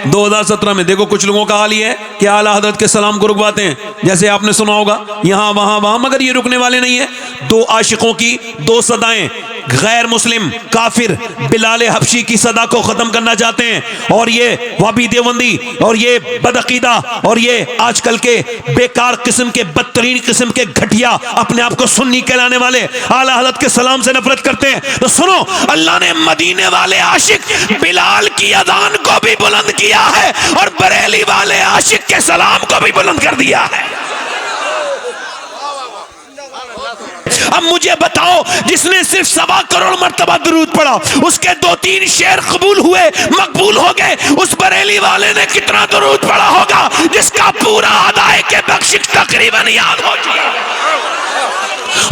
2017 में देखो कुछ लोगों का हाल ये है कि आला हजरत के सलाम को रुकवाते हैं, जैसे आपने सुना होगा यहां वहां, मगर ये रुकने वाले नहीं है। दो आशिकों की दो सदाएं, गैर मुस्लिम काफिर बिलाल हबशी की सदा को खत्म करना चाहते हैं, और ये वाबी देवबंदी और ये बदअकीदा और ये आजकल के बेकार किस्म के बदतरीन किस्म के घटिया अपने आप को सुन्नी कहलाने वाले आला हजरत के सलाम से नफरत करते हैं। तो सुनो, अल्लाह ने मदीने वाले आशिक बिलाल की अजान को भी बुलंद किया है और बरेली वाले आशिक के सलाम को भी बुलंद कर दिया है। अब मुझे बताओ, जिसने सिर्फ 1.25 करोड़ मर्तबा दुरूद पढ़ा, उसके 2-3 शेर कबूल हुए, मकबूल हो गए, उस बरेली वाले ने कितना दुरूद पढ़ा होगा जिसका पूरा अदाए के बख्शिश तकरीबन याद हो जाए।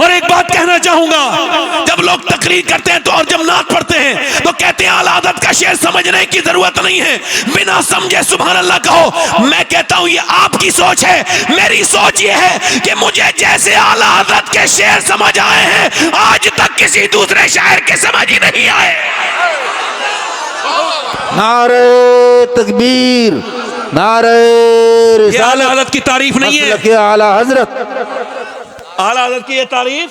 और एक बात कहना चाहूंगा, जब लोग तकरीर करते हैं तो और जब नात पढ़ते हैं तो कहते हैं आला हज़रत का शेर समझने की जरूरत नहीं है, बिना समझे सुभान अल्लाह कहो। मैं कहता हूं ये आपकी सोच है, मेरी सोच ये है कि मुझे जैसे आला हज़रत के शेर समझ आए हैं, आज तक किसी दूसरे शायर के समझ ही नहीं आए। नारे तकबीर, नारे रिसालत। आला हज़रत की तारीफ नहीं है, आला हज़रत, आला हज़रत की ये तारीफ,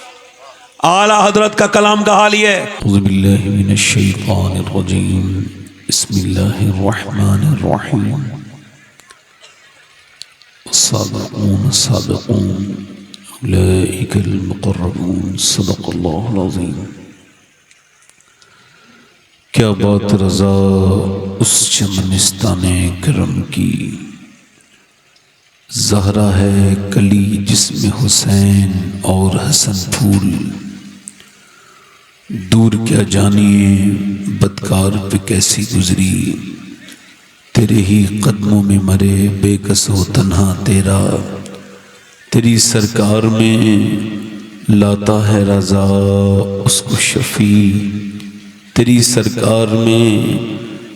आला हज़रत का कलाम का हाल ये है। बिस्मिल्लाहिर्रहमानिर्रहीम। सादिक़ून सादिक़ून उलाइकल मुक़र्रबून, सदक़ल्लाहुल अज़ीम। क्या बात रज़ा उस चमनिस्ताने करम की, ज़हरा है कली जिसमें हुसैन और हसन फूल। दूर क्या जानिए बदकार पे कैसी गुजरी, तेरे ही कदमों में मरे बेकस हो तन्हा तेरा। तेरी सरकार में लाता है रज़ा उसको शफी, तेरी सरकार में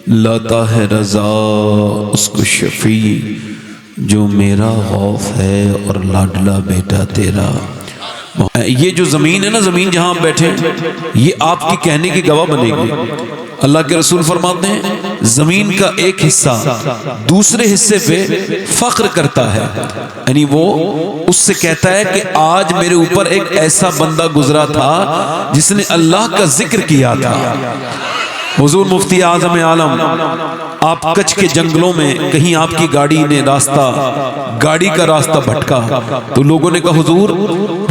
लाता है रज़ा उसको शफी, जो मेरा खौफ है और लाडला बेटा तेरा। ये जो ज़मीन है ना, ज़मीन जहां आप बैठे, ये आपकी कहने की गवाह बनेगी। अल्लाह के रसूल फरमाते हैं ज़मीन का एक हिस्सा दूसरे हिस्से पे फख्र करता है, यानी वो उससे कहता है कि आज मेरे ऊपर एक ऐसा बंदा गुजरा था जिसने अल्लाह का जिक्र किया था। हुजूर मुफ्ती आज़म आलम, आप कच्छ के जंगलों में कहीं आपकी गाड़ी का रास्ता भटका तो लोगों ने कहा हुजूर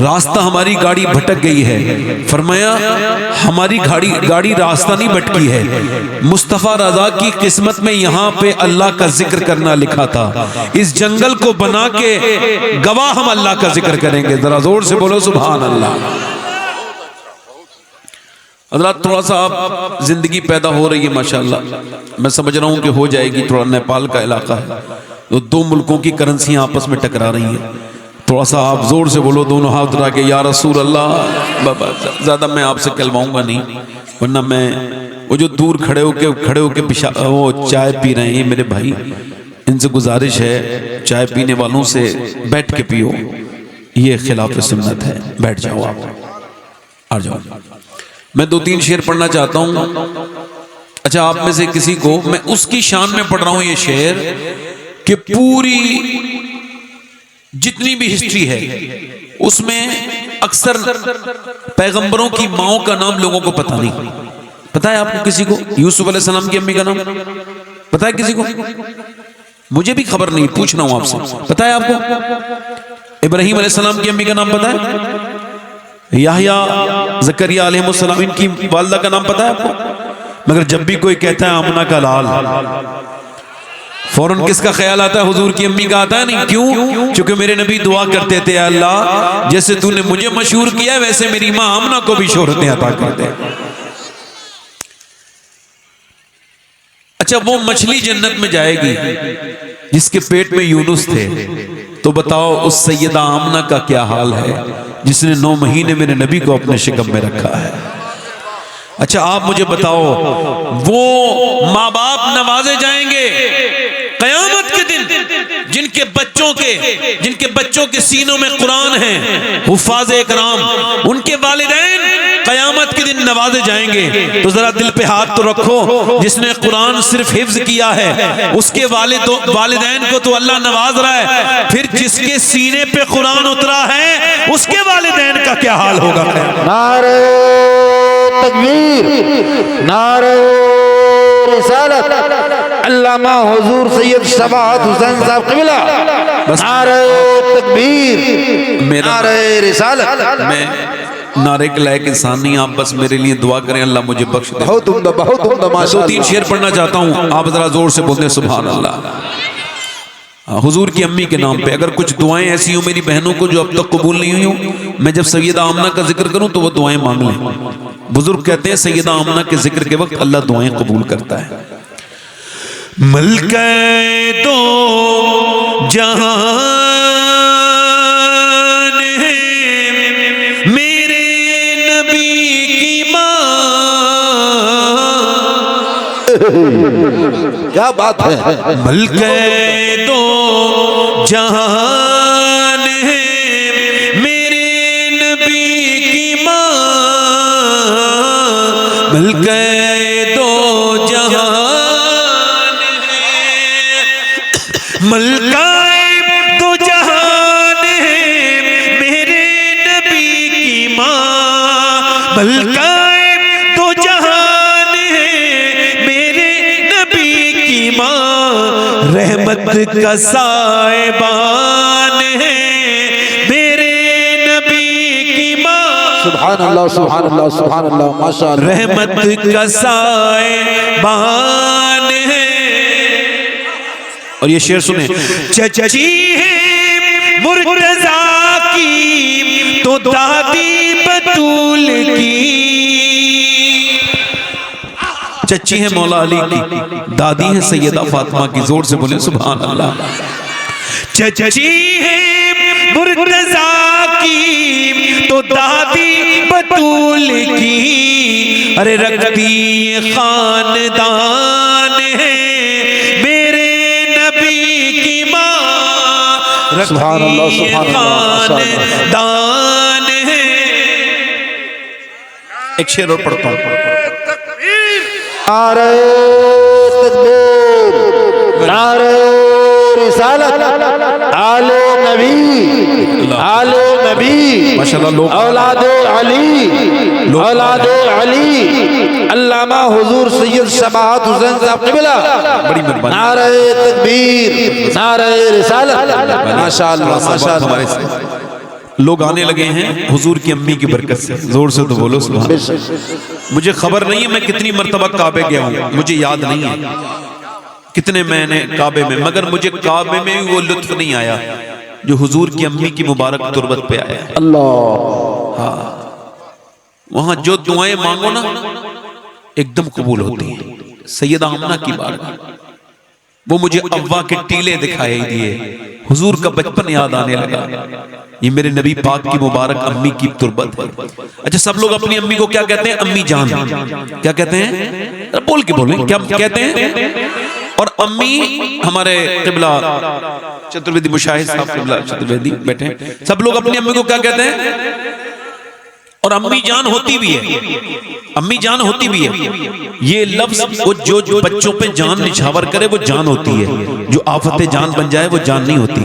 रास्ता हमारी गाड़ी भटक गई है। फरमाया हमारी गाड़ी रास्ता नहीं भटकी है, मुस्तफ़ा रज़ा की किस्मत में यहाँ पे अल्लाह का जिक्र करना लिखा था। इस जंगल को बना के गवाह हम अल्लाह का जिक्र करेंगे। जरा जोर से बोलो सुभान अल्लाह। हज़रात थोड़ा सा आप जिंदगी पैदा हो रही है माशाल्लाह, मैं समझ रहा हूँ कि हो जाएगी। थोड़ा नेपाल का इलाका है तो 2 मुल्कों की करेंसियाँ आपस में टकरा रही हैं। थोड़ा सा आप जोर से बोलो दोनों हाथ उठा के, या रसूल अल्लाह। बाबा ज़्यादा मैं आपसे कहलवाऊँगा नहीं, वरना मैं वो जो दूर खड़े होके वो चाय पी रहे हैं मेरे भाई, इनसे गुजारिश है चाय पीने वालों से बैठ के पियो, ये खिलाफ सुन्नत है। बैठ जाओ, आप आ जाओ। मैं 2-3 शेर पढ़ना चाहता हूं। अच्छा, आप में से किसी को मैं उसकी शान में पढ़ रहा हूं ये शेर कि पूरी जितनी भी हिस्ट्री है उसमें अक्सर पैगंबरों की माओं का नाम लोगों को पता नहीं। पता है आपको किसी को यूसुफ अलैहिस्सलाम की अम्मी का नाम पता है किसी को? मुझे भी खबर नहीं, पूछ रहा हूं आपसे। पता है आपको इब्राहिम अलैहिस्सलाम की अम्मी का नाम पता है? याहया ज़करिया अलैहिस्सलाम इनकी वालिदा का नाम पता है आपको? मगर जब भी कोई कहता है आमना का लाल, फौरन किसका ख्याल आता है? हुजूर की अम्मी का आता है। नहीं, क्यों? क्योंकि मेरे नबी दुआ करते थे अल्लाह जैसे तूने मुझे मशहूर किया वैसे मेरी मां आमना को भी शोहरतें अता कर दे। अच्छा, वो मछली जन्नत में जाएगी जिसके पेट में यूनुस थे, तो बताओ उस सैयदा आमना का क्या हाल है जिसने 9 महीने मेरे नबी को अपने शिकम में रखा है। अच्छा, आप मुझे बताओ वो माँ बाप नवाजे जाएंगे कयामत के दिन जिनके जिनके बच्चों के सीनों में कुरान है, हुफ्फाज़ इकराम, उनके वालिदैन क़यामत के दिन नवाजे जाएंगे। तो जरा दिल पे हाथ तो रखो, जिसने कुरान सिर्फ हिफ्ज किया है उसके वालिदैन को तो अल्लाह नवाज रहा है, फिर जिसके सीने पे कुरान उतरा है उसके वालिदैन का क्या हाल होगा? नारे तकबीर, नारे रिसालत, अल्लामा हुजूर सैयद शबात हुसैन साहब क़िबला, नारे तकबीर, नारे रिसालत। मैं नारे के लायक इंसान नहीं, आप बस मेरे लिए दुआ करें, अल्लाह मुझे बख्श दे। बहुत उम्दा मैं 2-3 शेर पढ़ना चाहता हूँ, आप जरा जोर से बोलते हैं सुभान अल्लाह। हुजूर की अम्मी के नाम पे अगर कुछ दुआएं ऐसी हो मेरी बहनों को जो अब तक कबूल नहीं हुई हो, मैं जब सैयदा आमना का जिक्र करूं तो वो दुआएं मांग लें। बुजुर्ग कहते हैं सैयदा आमना के जिक्र के वक्त अल्लाह दुआएं कबूल करता है। मलके दो जहान है मेरे नबी की मां, क्या बात है। मलके दो जहान है मेरे नबी की मां, मलके दो जहान है, मलकाए दो जहान है मेरे नबी की मां, मलकाए दो जहान है मेरे नबी की मां, रहमत का साहिबान है मेरे नबी की मां। सुभान अल्लाह, सुभान अल्लाह, सुभान अल्लाह, माशाअल्लाह। रहमत का साहिबान है। और ये शेर सुने, चची है मुर्तजा की तो दादी बतूल की, चची है मौला अली की, दादी है सैयदा फातिमा की। जोर से बोले सुभान अल्लाह। चची है मुर्तजा की तो दादी बतूल की, अरे रखती खानदान है मेरे नबी की मां, सुभान अल्लाह, सुभान अल्लाह, खानदान है। एक शेर और पढ़ता हूं। नारे तकबीर, नारे रिसालत, आले नबी, आले नबी, माशाअल्लाह। लोग औलादे अली, औलादे अली, अल्लामा हुजूर सैयद शबात हुसैन साहब क़िबला, बड़ी मेहरबानी। नारे तकबीर, नारे रिसालत, माशाअल्लाह, माशाअल्लाह। लोग आने लगे हैं हुजूर की अम्मी की बरकत से। जोर से तो बोलो सुभान। मुझे खबर नहीं है मैं कितनी मर्तबा काबे गया हूं, मुझे याद नहीं है कितने मैंने काबे में, मगर मुझे काबे में वो लुत्फ नहीं आया जो हुजूर की अम्मी की मुबारक तुरबत पे आया। अल्लाह, हाँ, वहां जो दुआएं मांगो ना एकदम कबूल होती हैं। सैयदा आमना की बात, वो मुझे अव्वा के टीले दिखाई दिए, हुजूर का बचपन याद आने लगा। ये मेरे नबी पाक की मुबारक अम्मी की तुरबत है। अच्छा, सब लोग अपनी अम्मी को क्या कहते हैं? अम्मी जान। क्या कहते हैं? बोल के बोलें, क्या कहते हैं? और अम्मी हमारे क़िबला चतुर्वेदी मुशाहिद साहब क़िबला चतुर्वेदी बैठे, सब लोग अपनी अम्मी को क्या कहते हैं? और अम्मी जान होती भी है, अम्मी जान होती भी है। ये लफ्ज वो जो बच्चों पे जान निछावर करे वो जान होती है, जो आफत जान बन जाए वो जान नहीं होती।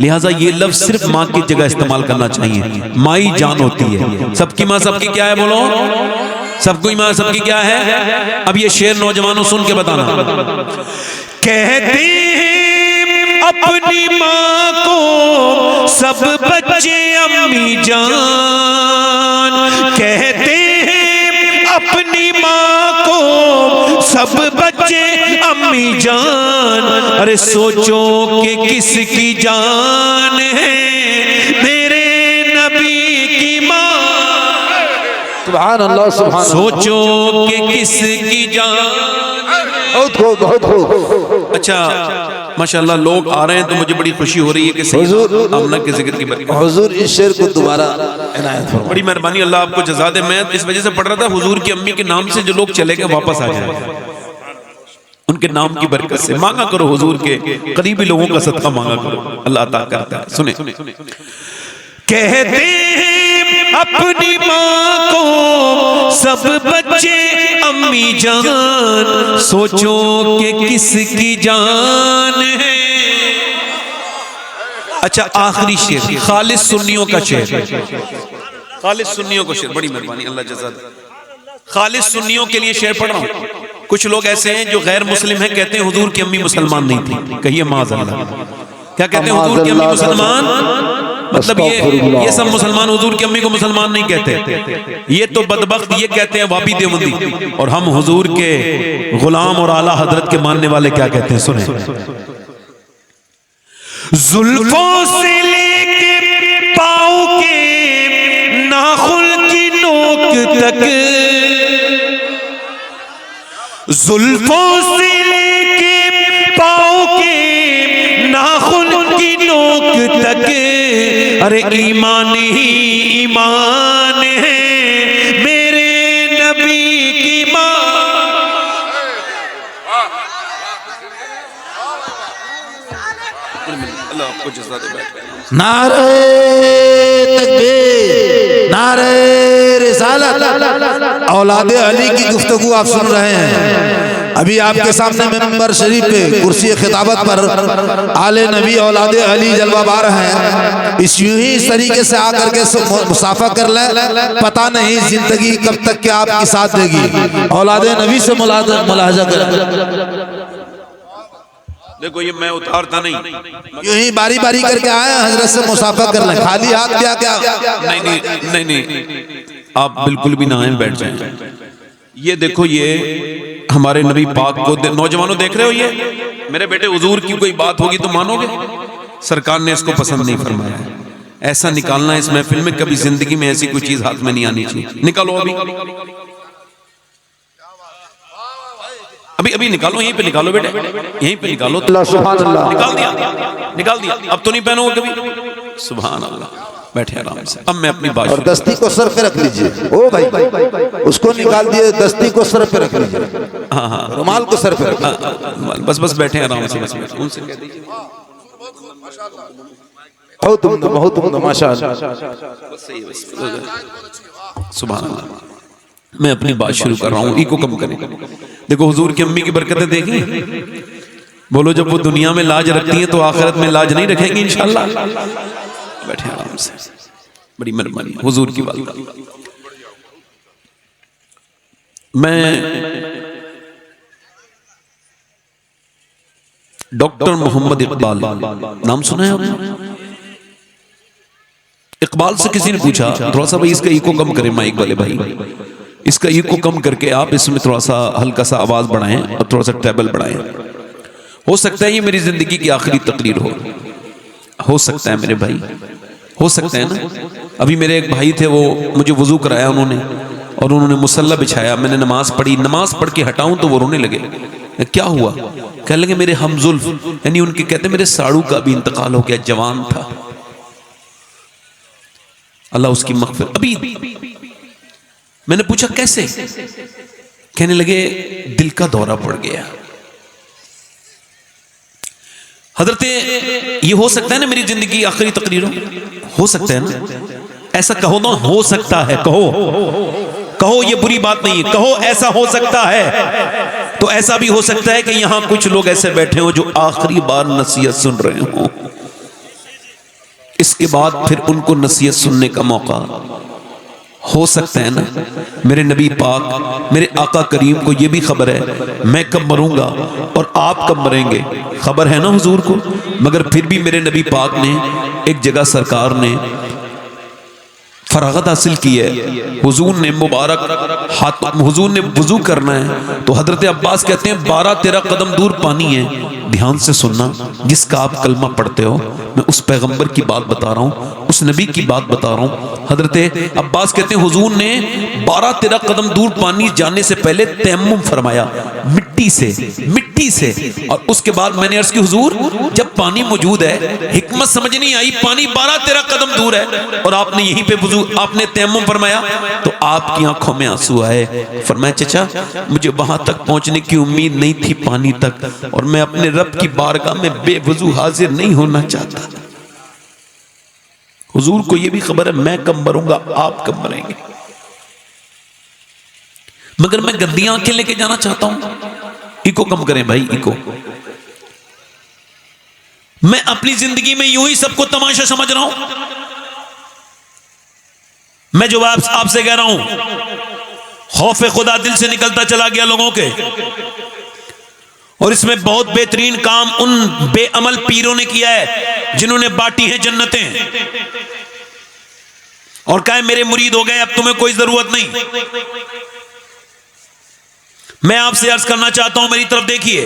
लिहाजा ये लफ्ज सिर्फ माँ की जगह इस्तेमाल करना चाहिए। माई जान होती है। सबकी माँ सबकी क्या है? बोलो, सबकी माँ सबकी क्या है? अब ये शेर नौजवानों सुन के बताना। कहते हैं अपनी माँ को सब बच्चे अम्मी जान, कहते हैं अपनी माँ को सब बच्चे अम्मी जान, अरे सोचो कि किसकी जान है मेरे नबी की माँ। सुभान अल्लाह, सुभान। सोचो कि किसकी जान। बहुत खूब, बहुत खूब। अच्छा, माशाल्लाह लोग आ रहे हैं तो मुझे बड़ी खुशी हो रही है कि हुजूर आमना के जिक्र की बरकत। हुजूर इस शेर को दोबारा इनायत फरमाएं। बड़ी मेहरबानी, अल्लाह आपको जज़ा दे। मैं इस वजह से पढ़ रहा था हुजूर की अम्मी के नाम से जो लोग चले गए वापस आ जाए। उनके नाम की बरकत से मांगा करो, हुजूर के करीबी लोगों का सदका मांगा करो, अल्लाह अता करता है। सुने, कहते हैं अपनी माँ को सब बच्चे अम्मी जान, सोचो कि किसकी जान है। अच्छा, आखिरी शेर खालिस सुन्नियों का शेर, खालिस सुन्नियों का शेर, बड़ी मेहरबानी, अल्लाह जज़ा दे। खालिस सुन्नियों के लिए शेर पढ़ रहा हूं। कुछ लोग ऐसे हैं जो गैर मुस्लिम हैं, कहते हैं हुजूर की अम्मी मुसलमान नहीं थी। कहिए माज़अल्लाह, क्या कहते हैं? हुजूर की अम्मी मुसलमान, मतलब ये सब मुसलमान हुजूर की अम्मी को मुसलमान नहीं कहते। ये तो बदबख्त ये कहते हैं वाबी देवबंदी। और हम हुजूर के गुलाम और आला हजरत के मानने वाले क्या कहते हैं? सुने, जुल्फों से लेके पाँव के नाखुन की नोक तक, जुल्फों से लेके पाँव के नाखुन की नोक तक, अरे ईमान ही ईमान है मेरे नबी की माँ। अल्लाह आपको जज़ा दे। नारे तकबीर, नारे रिसालत। औलादे अली की गुफ्तगू आप सुन रहे हैं। अभी आपके सामने मिंबर शरीफ पे कुर्सी खिताबत पर आले नबी औलादे अली जलवाबार हैं। इस यूं ही इस तरीके से आकर के मुसाफा कर लें, पता नहीं जिंदगी कब तक के आपकी साथ देगी। औलादे नबी से मुलाहजा करें। देखो ये मैं उतारता नहीं, यूं ही बारी बारी करके आए, हजरत से मुसाफा कर लें, खाली हाथ क्या क्या। नहीं नहीं नहीं नहीं, आप बिल्कुल भी ना आए, बैठ जाएं। ये देखो, ये हमारे नबी पाक को नौजवानों देख रहे हो, ये मेरे बेटे हुजूर की कोई बात होगी तो मानोगे? सरकार ने इसको पसंद नहीं फरमाया। ऐसा निकालना इस महफिल में, कभी जिंदगी में ऐसी कोई चीज हाथ में नहीं आनी चाहिए। निकालो अभी अभी अभी निकालो, यहीं पे निकालो बेटे, यहीं पे निकालो। निकाल दिया, अब तो नहीं पहनोगे कभी। सुभान अल्लाह, बैठे आराम से। अब मैं अपनी बात, और दस्ती को सर पे रख लीजिए। ओ भाई, उसको निकाल दिए, दस्ती को सर पे रख लीजिए। हाँ हाँ, रुमाल को सर पे रख, बस बस बैठे आराम से, बस उनसे कह दीजिए। बहुत उम्दा माशाअल्लाह। सुभान अल्लाह। मैं अपनी बात शुरू कर रहा हूँ, इको कम करें। देखो हुजूर की अम्मी की बरकतें देखी, बोलो जब वो दुनिया में लाज रखती हैं तो आखिरत में लाज नहीं rखेंगी इंशाअल्लाह। बैठे आराम से, बड़ी मेहरबानी हुजूर की बात। मैं डॉक्टर मोहम्मद इकबाल, नाम सुना है आपने? इकबाल से किसी ने पूछा, थोड़ा सा भाई इसका इको कम करें माइक वाले भाई, इसका इको कम करके आप इसमें थोड़ा सा हल्का सा आवाज बढ़ाएं और थोड़ा सा ट्रेबल बढ़ाएं। हो सकता है ये मेरी जिंदगी की आखिरी तकरीर हो सकता है मेरे भाई, हो सकता है ना। अभी मेरे एक भाई थे, वो मुझे वुजू कराया उन्होंने, और उन्होंने मुसल्ला बिछाया, मैंने नमाज पढ़ी, नमाज पढ़ के हटाऊं तो वो रोने लगे। क्या हुआ? कहने लगे मेरे हमजुल्फ, यानी उनके कहते मेरे साड़ू का भी इंतकाल हो गया, जवान था, अल्लाह उसकी मग़फ़िरत। अभी मैंने पूछा कैसे? कहने लगे दिल का दौरा पड़ गया। हजरते, ये हो सकता है ना मेरी जिंदगी की आखिरी तकरीर हो सकता है ना? ऐसा कहो ना, हो सकता है, कहो ये बुरी बात नहीं है, कहो ऐसा हो सकता है। तो ऐसा भी हो सकता है कि यहां कुछ लोग ऐसे बैठे हो जो आखिरी बार नसीहत सुन रहे हो, इसके बाद फिर उनको नसीहत सुनने का मौका हो सकता है ना। मेरे नबी पाक, मेरे आका करीम को ये भी खबर है मैं कब मरूंगा और आप कब मरेंगे, खबर है ना हुजूर को। मगर फिर भी मेरे नबी पाक ने एक जगह सरकार ने फरागत हासिल की है, हुजूर ने मुबारक हाथ, हुजूर ने वुजू करना है तो हजरत अब्बास कहते हैं 12-13 कदम दूर पानी है। ध्यान से सुनना, जिसका आप कलमा पढ़ते हो, मैं उस पैगंबर की बात बता रहा हूँ, उस नबी की बात बता रहा हूँ। हजरत अब्बास कहते हैं हुजूर ने 12-13 कदम दूर पानी जाने से पहले तयम्मुम फरमाया मिट्टी से, और उसके बाद मैंने अर्ज की हुजूर जब पानी मौजूद है, हिकमत समझ नहीं आई, पानी 12-13 कदम दूर है और आपने यहीं पे वुजू हुजूर आपने तयम्मुम फरमाया तो आपकी आंखों में आंसू आए। फरमाया चचा मुझे वहां तक पहुंचने की उम्मीद नहीं थी पानी तक, और मैं अपने रब की बारगाह में बेवजू हाजिर नहीं होना चाहता। हुजूर को यह भी खबर है मैं कब मरूंगा, आप कब मरेंगे, मगर मैं गंदी आंखें लेके जाना चाहता हूं। इको कम करें भाई, इको। मैं अपनी जिंदगी में यूं ही सबको तमाशा समझ रहा हूं। मैं जो आपसे कह रहा हूं, खौफ खुदा दिल से निकलता चला गया लोगों के, और इसमें बहुत बेहतरीन काम उन बेअमल पीरों ने किया है जिन्होंने बांटी है जन्नतें, और कहा मेरे मुरीद हो गए अब तुम्हें कोई जरूरत नहीं। मैं आपसे अर्ज करना चाहता हूं, मेरी तरफ देखिए।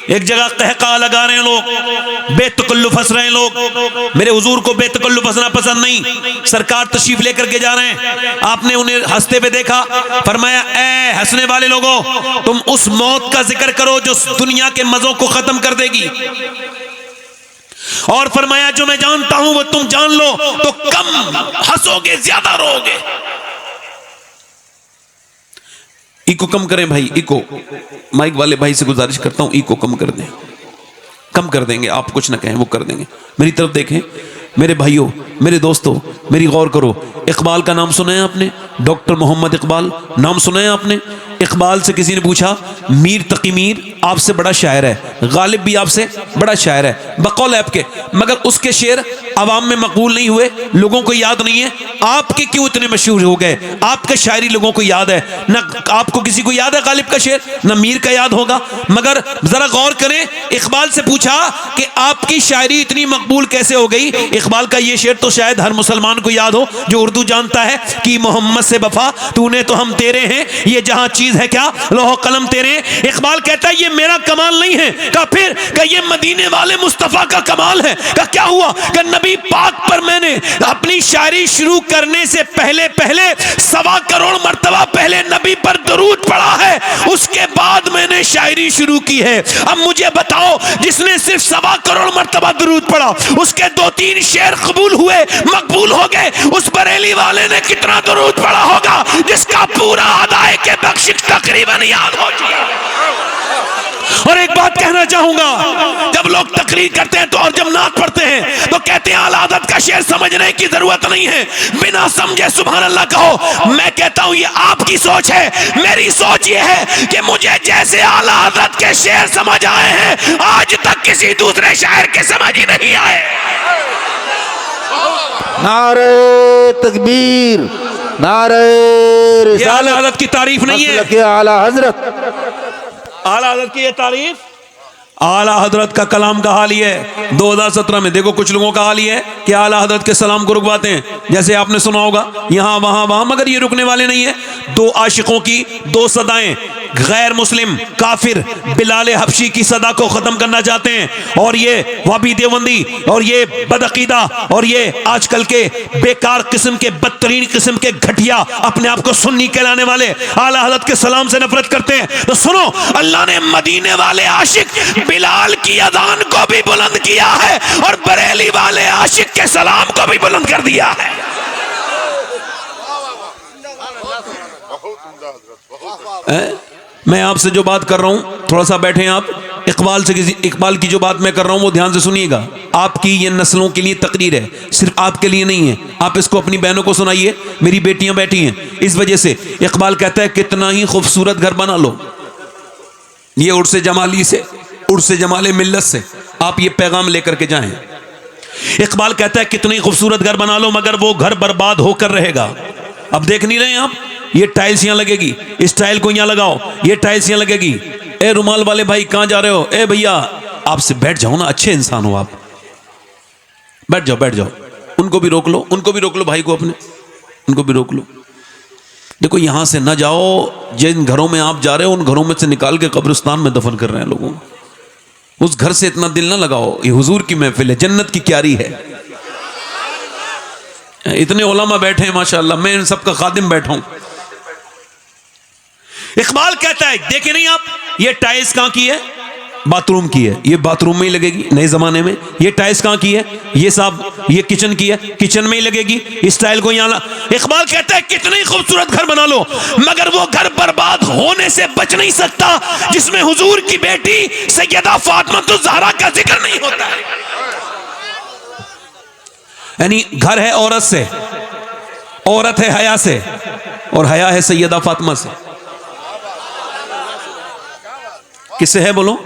एक जगह कहका लगा रहे हैं लोग, बेतकल्लुफ हंस रहे हैं लोग। मेरे हुजूर को बेतकल्लुफ हंसना पसंद नहीं। सरकार तशरीफ लेकर के जा रहे हैं, आपने उन्हें हंसते हुए देखा, फरमाया ए हंसने वाले लोगों तुम उस मौत का जिक्र करो जो दुनिया के मजों को खत्म कर देगी, और फरमाया जो मैं जानता हूं वो तुम जान लो तो कम हंसोगे ज्यादा रोओगे। इको कम करें भाई, इको। माइक वाले भाई से गुजारिश करता हूं इको कम कर दें। कम कर देंगे, आप कुछ ना कहें वो कर देंगे। मेरी तरफ देखें मेरे भाइयों, मेरे दोस्तों, मेरी गौर करो। इकबाल का नाम सुना है आपने? डॉक्टर मोहम्मद इकबाल नाम सुना है आपने? इकबाल से किसी ने पूछा, मीर तकी मीर आपसे बड़ा शायर है, गालिब भी आपसे बड़ा शायर है बकौल आपके, मगर उसके शेर आवाम में मकबूल नहीं हुए, लोगों को याद नहीं है। आपके क्यों इतने मशहूर हो गए? आपका शायरी लोगों को याद है ना, आपको किसी को याद है गालिब का शेर? ना मीर का याद होगा। मगर जरा गौर करें, इकबाल से पूछा कि आपकी शायरी इतनी मकबूल कैसे हो गई? इकबाल का ये शेर तो शायद हर मुसलमान को याद हो जो उर्दू जानता है कि मोहम्मद से वफा तूने तो हम तेरे हैं, ये जहां चीज है क्या लोहो कलम तेरे। इकबाल कहता है ये मेरा कमाल नहीं है। का फिर का ये मदीने वाले मुस्तफा का कमाल है। का क्या हुआ? का नबी पाक पर मैंने अपनी शायरी शुरू करने से पहले 1.25 करोड़ मर्तबा पहले नबी पर दरूद पढ़ा है, उसके बाद मैंने शायरी शुरू की है। अब मुझे बताओ, जिसने सिर्फ 1.25 करोड़ मर्तबा दरूद पढ़ा उसके 2-3 शेर कबूल हुए, मकबूल हो गए, उस बरेली वाले ने कितना दरूद पढ़ा होगा जिसका पूरा अदाए के बख्शिश तकरीबन याद हो जाए। और एक बात कहना चाहूंगा, जब लोग तकरीर करते हैं तो और जब नात पढ़ते हैं तो कहते हैं आला हज़रत का शेर समझने की जरूरत नहीं है, बिना समझे सुभान अल्लाह कहो। मैं कहता हूं ये आपकी सोच है, मेरी सोच ये है कि मुझे जैसे आला हज़रत के शेर समझ आए हैं आज तक किसी दूसरे शायर के समझ ही नहीं आए। नारे तकबीर, नारे रिसालत। आला हज़रत की तारीफ नहीं है, आला हजरत, आला हज़रत की ये तारीफ। आला हज़रत का कलाम का हाल ये है, 2017 में देखो कुछ लोगों का हाल ये है कि आला हज़रत के सलाम को रुकवाते हैं, जैसे आपने सुना होगा यहां वहां वहां, मगर ये रुकने वाले नहीं है। 2 आशिकों की 2 सदाएं, गैर मुस्लिम काफिर बिलाल हबशी की सदा को खत्म करना चाहते हैं, और ये वाबी देवबंदी और ये बदअकीदा और ये आजकल के बेकार किस्म के बदतरीन किस्म के घटिया अपने आप को सुन्नी कहलाने वाले आला हज़रत के सलाम से नफरत करते हैं। तो सुनो, अल्लाह ने मदीने वाले आशिक बिलाल की अजान को भी बुलंद किया है और बरेली वाले आशिक के सलाम को भी बुलंद कर दिया है। मैं आपसे जो बात कर रहा हूं, थोड़ा सा बैठे आप, इकबाल की जो बात मैं कर रहा हूं वो ध्यान से सुनिएगा। आपकी ये नस्लों के लिए तकरीर है, सिर्फ आपके लिए नहीं है। आप इसको अपनी बहनों को सुनाइए, मेरी बेटियां बैठी हैं। इस वजह से इकबाल कहता है कितना ही खूबसूरत घर बना लो, ये उर्से जमाली से, उर्से जमाले मिल्लत से आप ये पैगाम लेकर के जाएं। इकबाल कहता है कितनी खूबसूरत घर बना लो मगर वो घर बर्बाद होकर रहेगा। अब देख नहीं रहे आप, ये टाइल्स यहां लगेगी, इस टाइल को यहां लगाओ, ये टाइल्स यहां लगेगी। ए रुमाल वाले भाई कहां जा रहे हो? ए भैया आपसे बैठ जाओ ना, अच्छे इंसान हो आप, बैठ जाओ बैठ जाओ। उनको भी रोक लो, उनको भी रोक लो, भाई को अपने, उनको भी रोक लो। देखो यहां से ना जाओ, जिन घरों में आप जा रहे हो उन घरों में से निकाल के कब्रिस्तान में दफन कर रहे हैं लोगों को। उस घर से इतना दिल ना लगाओ, ये हुजूर की महफिल है, जन्नत की क्यारी है। इतने उलमा बैठे हैं माशाअल्लाह, मैं इन सबका खादिम बैठा हूं। इकबाल कहता है देखे नहीं आप, ये टाइल्स कहां की है? बाथरूम की है, ये बाथरूम में ही लगेगी नए जमाने में। ये टाइल्स कहाँ की है, ये साहब ये किचन की है, किचन में ही लगेगी। इस टाइल को यहाँ इकबाल कहता है कितनी खूबसूरत घर बना लो मगर वो घर बर्बाद होने से बच नहीं सकता जिसमें हुजूर की बेटी सैयदा फातिमा ज़हरा का जिक्र नहीं होता है। यानी घर है औरत से, औरत है हया से, और हया है सैयदा फातिमा से। किससे है बोलो?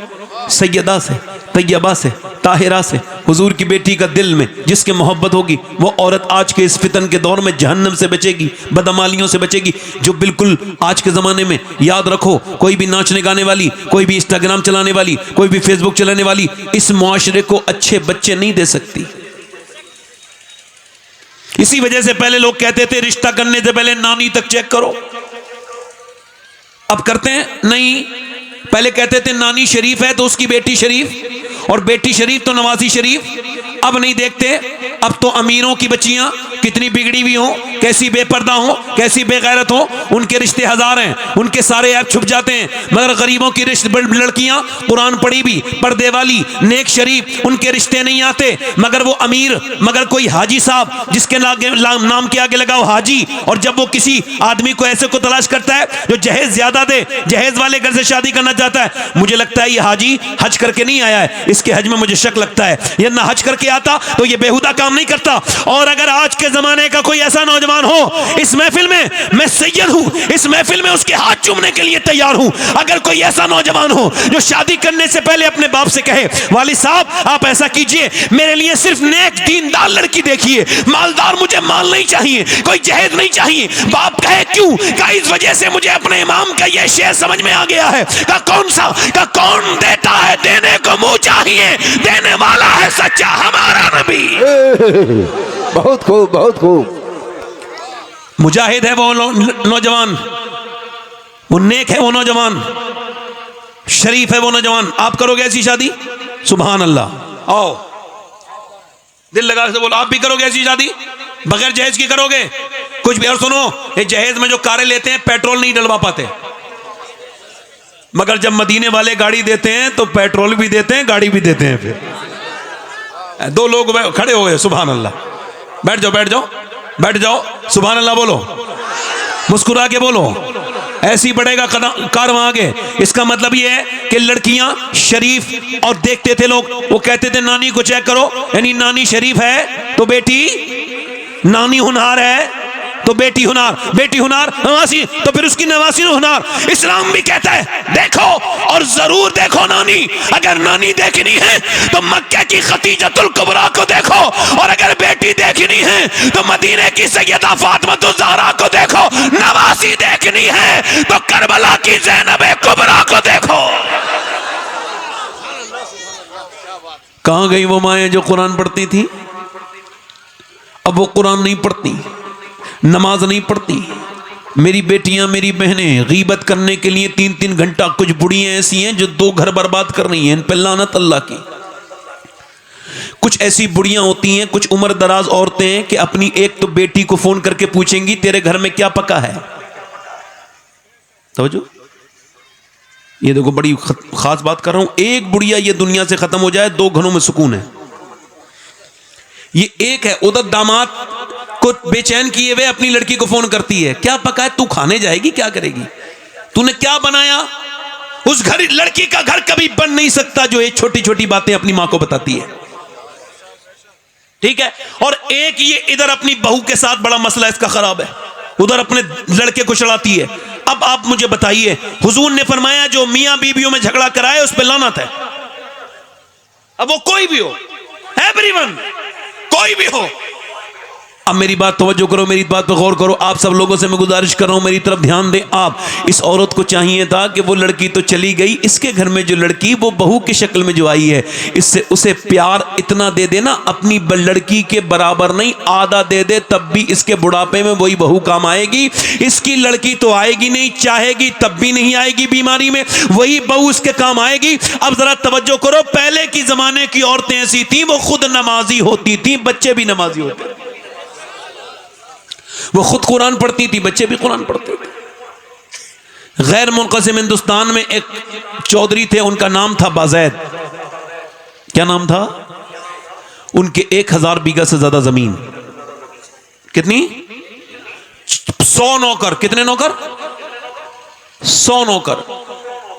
सैयदा से, तैयबा से, ताहिरा से। हुजूर की बेटी का दिल में जिसके मोहब्बत होगी वो औरत आज के इस फितन के दौर में जहन्नम से बचेगी, बदअमालियों से बचेगी। जो बिल्कुल आज के ज़माने में, याद रखो, कोई भी नाचने गाने वाली, कोई भी इंस्टाग्राम चलाने वाली, कोई भी फेसबुक चलाने वाली इस मुआशरे को अच्छे बच्चे नहीं दे सकती। इसी वजह से पहले लोग कहते थे रिश्ता करने से पहले नानी तक चेक करो। अब करते हैं? नहीं। पहले कहते थे नानी शरीफ है तो उसकी बेटी शरीफ, और बेटी शरीफ तो नवाजी शरीफ। अब नहीं देखते, अब तो अमीरों की बच्चियां कितनी बिगड़ी हुई हो, कैसी बेपर्दा हो, कैसी बेगैरत हो, उनके रिश्ते हजार हैं, उनके सारे ऐप छुप जाते हैं। मगर गरीबों की लड़कियां कुरान पढ़ी भी, पर्दे वाली, नेक शरीफ, उनके रिश्ते नहीं आते। मगर वो अमीर, मगर कोई हाजी साहब जिसके नाम के आगे लगाओ हाजी, और जब वो किसी आदमी को ऐसे को तलाश करता है जो जहेज ज्यादा दे, जहेज वाले घर से शादी करना चाहता है, मुझे लगता है ये हाजी हज करके नहीं आया है, इसके हज में मुझे शक लगता है। ये ना हज करके आता तो ये बेहुदा काम नहीं करता। और अगर आज के जमाने का कोई ऐसा नौजवान हो इस महफिल में, मैं सैयद हूं, इस महफिल में उसके हाथ चूमने के लिए तैयार हूं। अगर कोई ऐसा नौजवान हो जो शादी करने से पहले अपने बाप से कहे वालिद साहब आप ऐसा कीजिए, मेरे लिए सिर्फ नेक दीनदार लड़की देखिए, मालदार मुझे माल नहीं चाहिए, कोई जहेज नहीं चाहिए। बाप कहे क्यों? का इस वजह से मुझे अपने इमाम का यह शेर समझ में आ गया है। का कौन सा? का कौन देता है देने को मुंह चाहिए, देने वाला है सच्चा हमारा नबी। बहुत खूब, बहुत खूब। मुजाहिद है वो नौजवान, वो नेक है वो नौजवान, शरीफ है वो नौजवान। आप करोगे ऐसी शादी? सुभान अल्लाह। आओ दिल लगा से बोलो, आप भी करोगे ऐसी शादी? बगैर जहेज की करोगे? कुछ भी। और सुनो, ये जहेज में जो कारें लेते हैं पेट्रोल नहीं डलवा पाते, मगर जब मदीने वाले गाड़ी देते हैं तो पेट्रोल भी देते हैं, गाड़ी भी देते हैं। फिर दो लोग खड़े हो गए, सुभान अल्लाह। बैठ जाओ, बैठ जाओ, बैठ जाओ, सुभान अल्लाह बोलो, मुस्कुरा के बोलो, ऐसी बढ़ेगा कारवां आगे। इसका मतलब ये है कि लड़कियां शरीफ, और देखते थे लोग, वो कहते थे नानी को चेक करो, यानी नानी शरीफ है तो बेटी, नानी होनहार है तो बेटी होनार, बेटी होनार नवासी तो फिर उसकी नवासी होनार। इस्लाम भी कहता है देखो, और जरूर देखो नानी। अगर नानी देखनी है तो मक्के की खतीजतुल कुबरा को देखो, और अगर बेटी देखनी है तो मदीने की सैयदा फातिमा ज़हरा को देखो, नवासी देखनी है तो करबला की ज़ैनब कुबरा को देखो। कहां गई वो माएं जो कुरान पढ़ती थी? अब वो कुरान नहीं पढ़ती, नमाज नहीं पढ़ती। मेरी बेटियां, मेरी बहनें गीबत करने के लिए 3-3 घंटा, कुछ बुढ़ियां ऐसी हैं जो 2 घर बर्बाद कर रही हैं, इन पे लानत अल्लाह की। कुछ ऐसी बुढ़ियां होती हैं, कुछ उम्र दराज औरतें हैं कि अपनी एक तो बेटी को फोन करके पूछेंगी तेरे घर में क्या पका है। समझो, ये देखो बड़ी खास बात कर रहा हूं। एक बुढ़िया ये दुनिया से खत्म हो जाए, 2 घरों में सुकून है। ये एक है, उधर दामाद को बेचैन किए हुए अपनी लड़की को फोन करती है, क्या पका है, तू खाने जाएगी, क्या करेगी, तूने क्या बनाया। उस घर, लड़की का घर कभी बन नहीं सकता जो ये छोटी छोटी बातें अपनी मां को बताती है। ठीक है। और एक ये इधर अपनी बहू के साथ बड़ा मसला इसका खराब है, उधर अपने लड़के को चढ़ाती है। अब आप मुझे बताइए, हुजूर ने फरमाया जो मियां बीवियों में झगड़ा कराए उस पर लानत है। अब वो कोई भी हो, एवरीवन, कोई भी हो। अब मेरी बात तवज्जो करो, मेरी बात पर गौर करो। आप सब लोगों से मैं गुजारिश कर रहा हूं, मेरी तरफ ध्यान दें। आप, इस औरत को चाहिए था कि वो लड़की तो चली गई, इसके घर में जो लड़की वो बहू की शक्ल में जो आई है, इससे उसे प्यार इतना दे देना, अपनी लड़की के बराबर नहीं, आधा दे दे, तब भी इसके बुढ़ापे में वही बहू काम आएगी। इसकी लड़की तो आएगी नहीं, चाहेगी तब भी नहीं आएगी, बीमारी में वही बहू इसके काम आएगी। अब जरा तवज्जो करो, पहले की जमाने की औरतें ऐसी थी, वो खुद नमाजी होती थी, बच्चे भी नमाजी होते थे। वो खुद कुरान पढ़ती थी, बच्चे भी कुरान पढ़ते थे। गैर मुनक़सिम हिंदुस्तान में एक चौधरी थे, उनका नाम था बाज़ैद। क्या नाम था? उनके 1000 बीघा से ज्यादा जमीन। कितनी? 100 नौकर। कितने नौकर? 100 नौकर।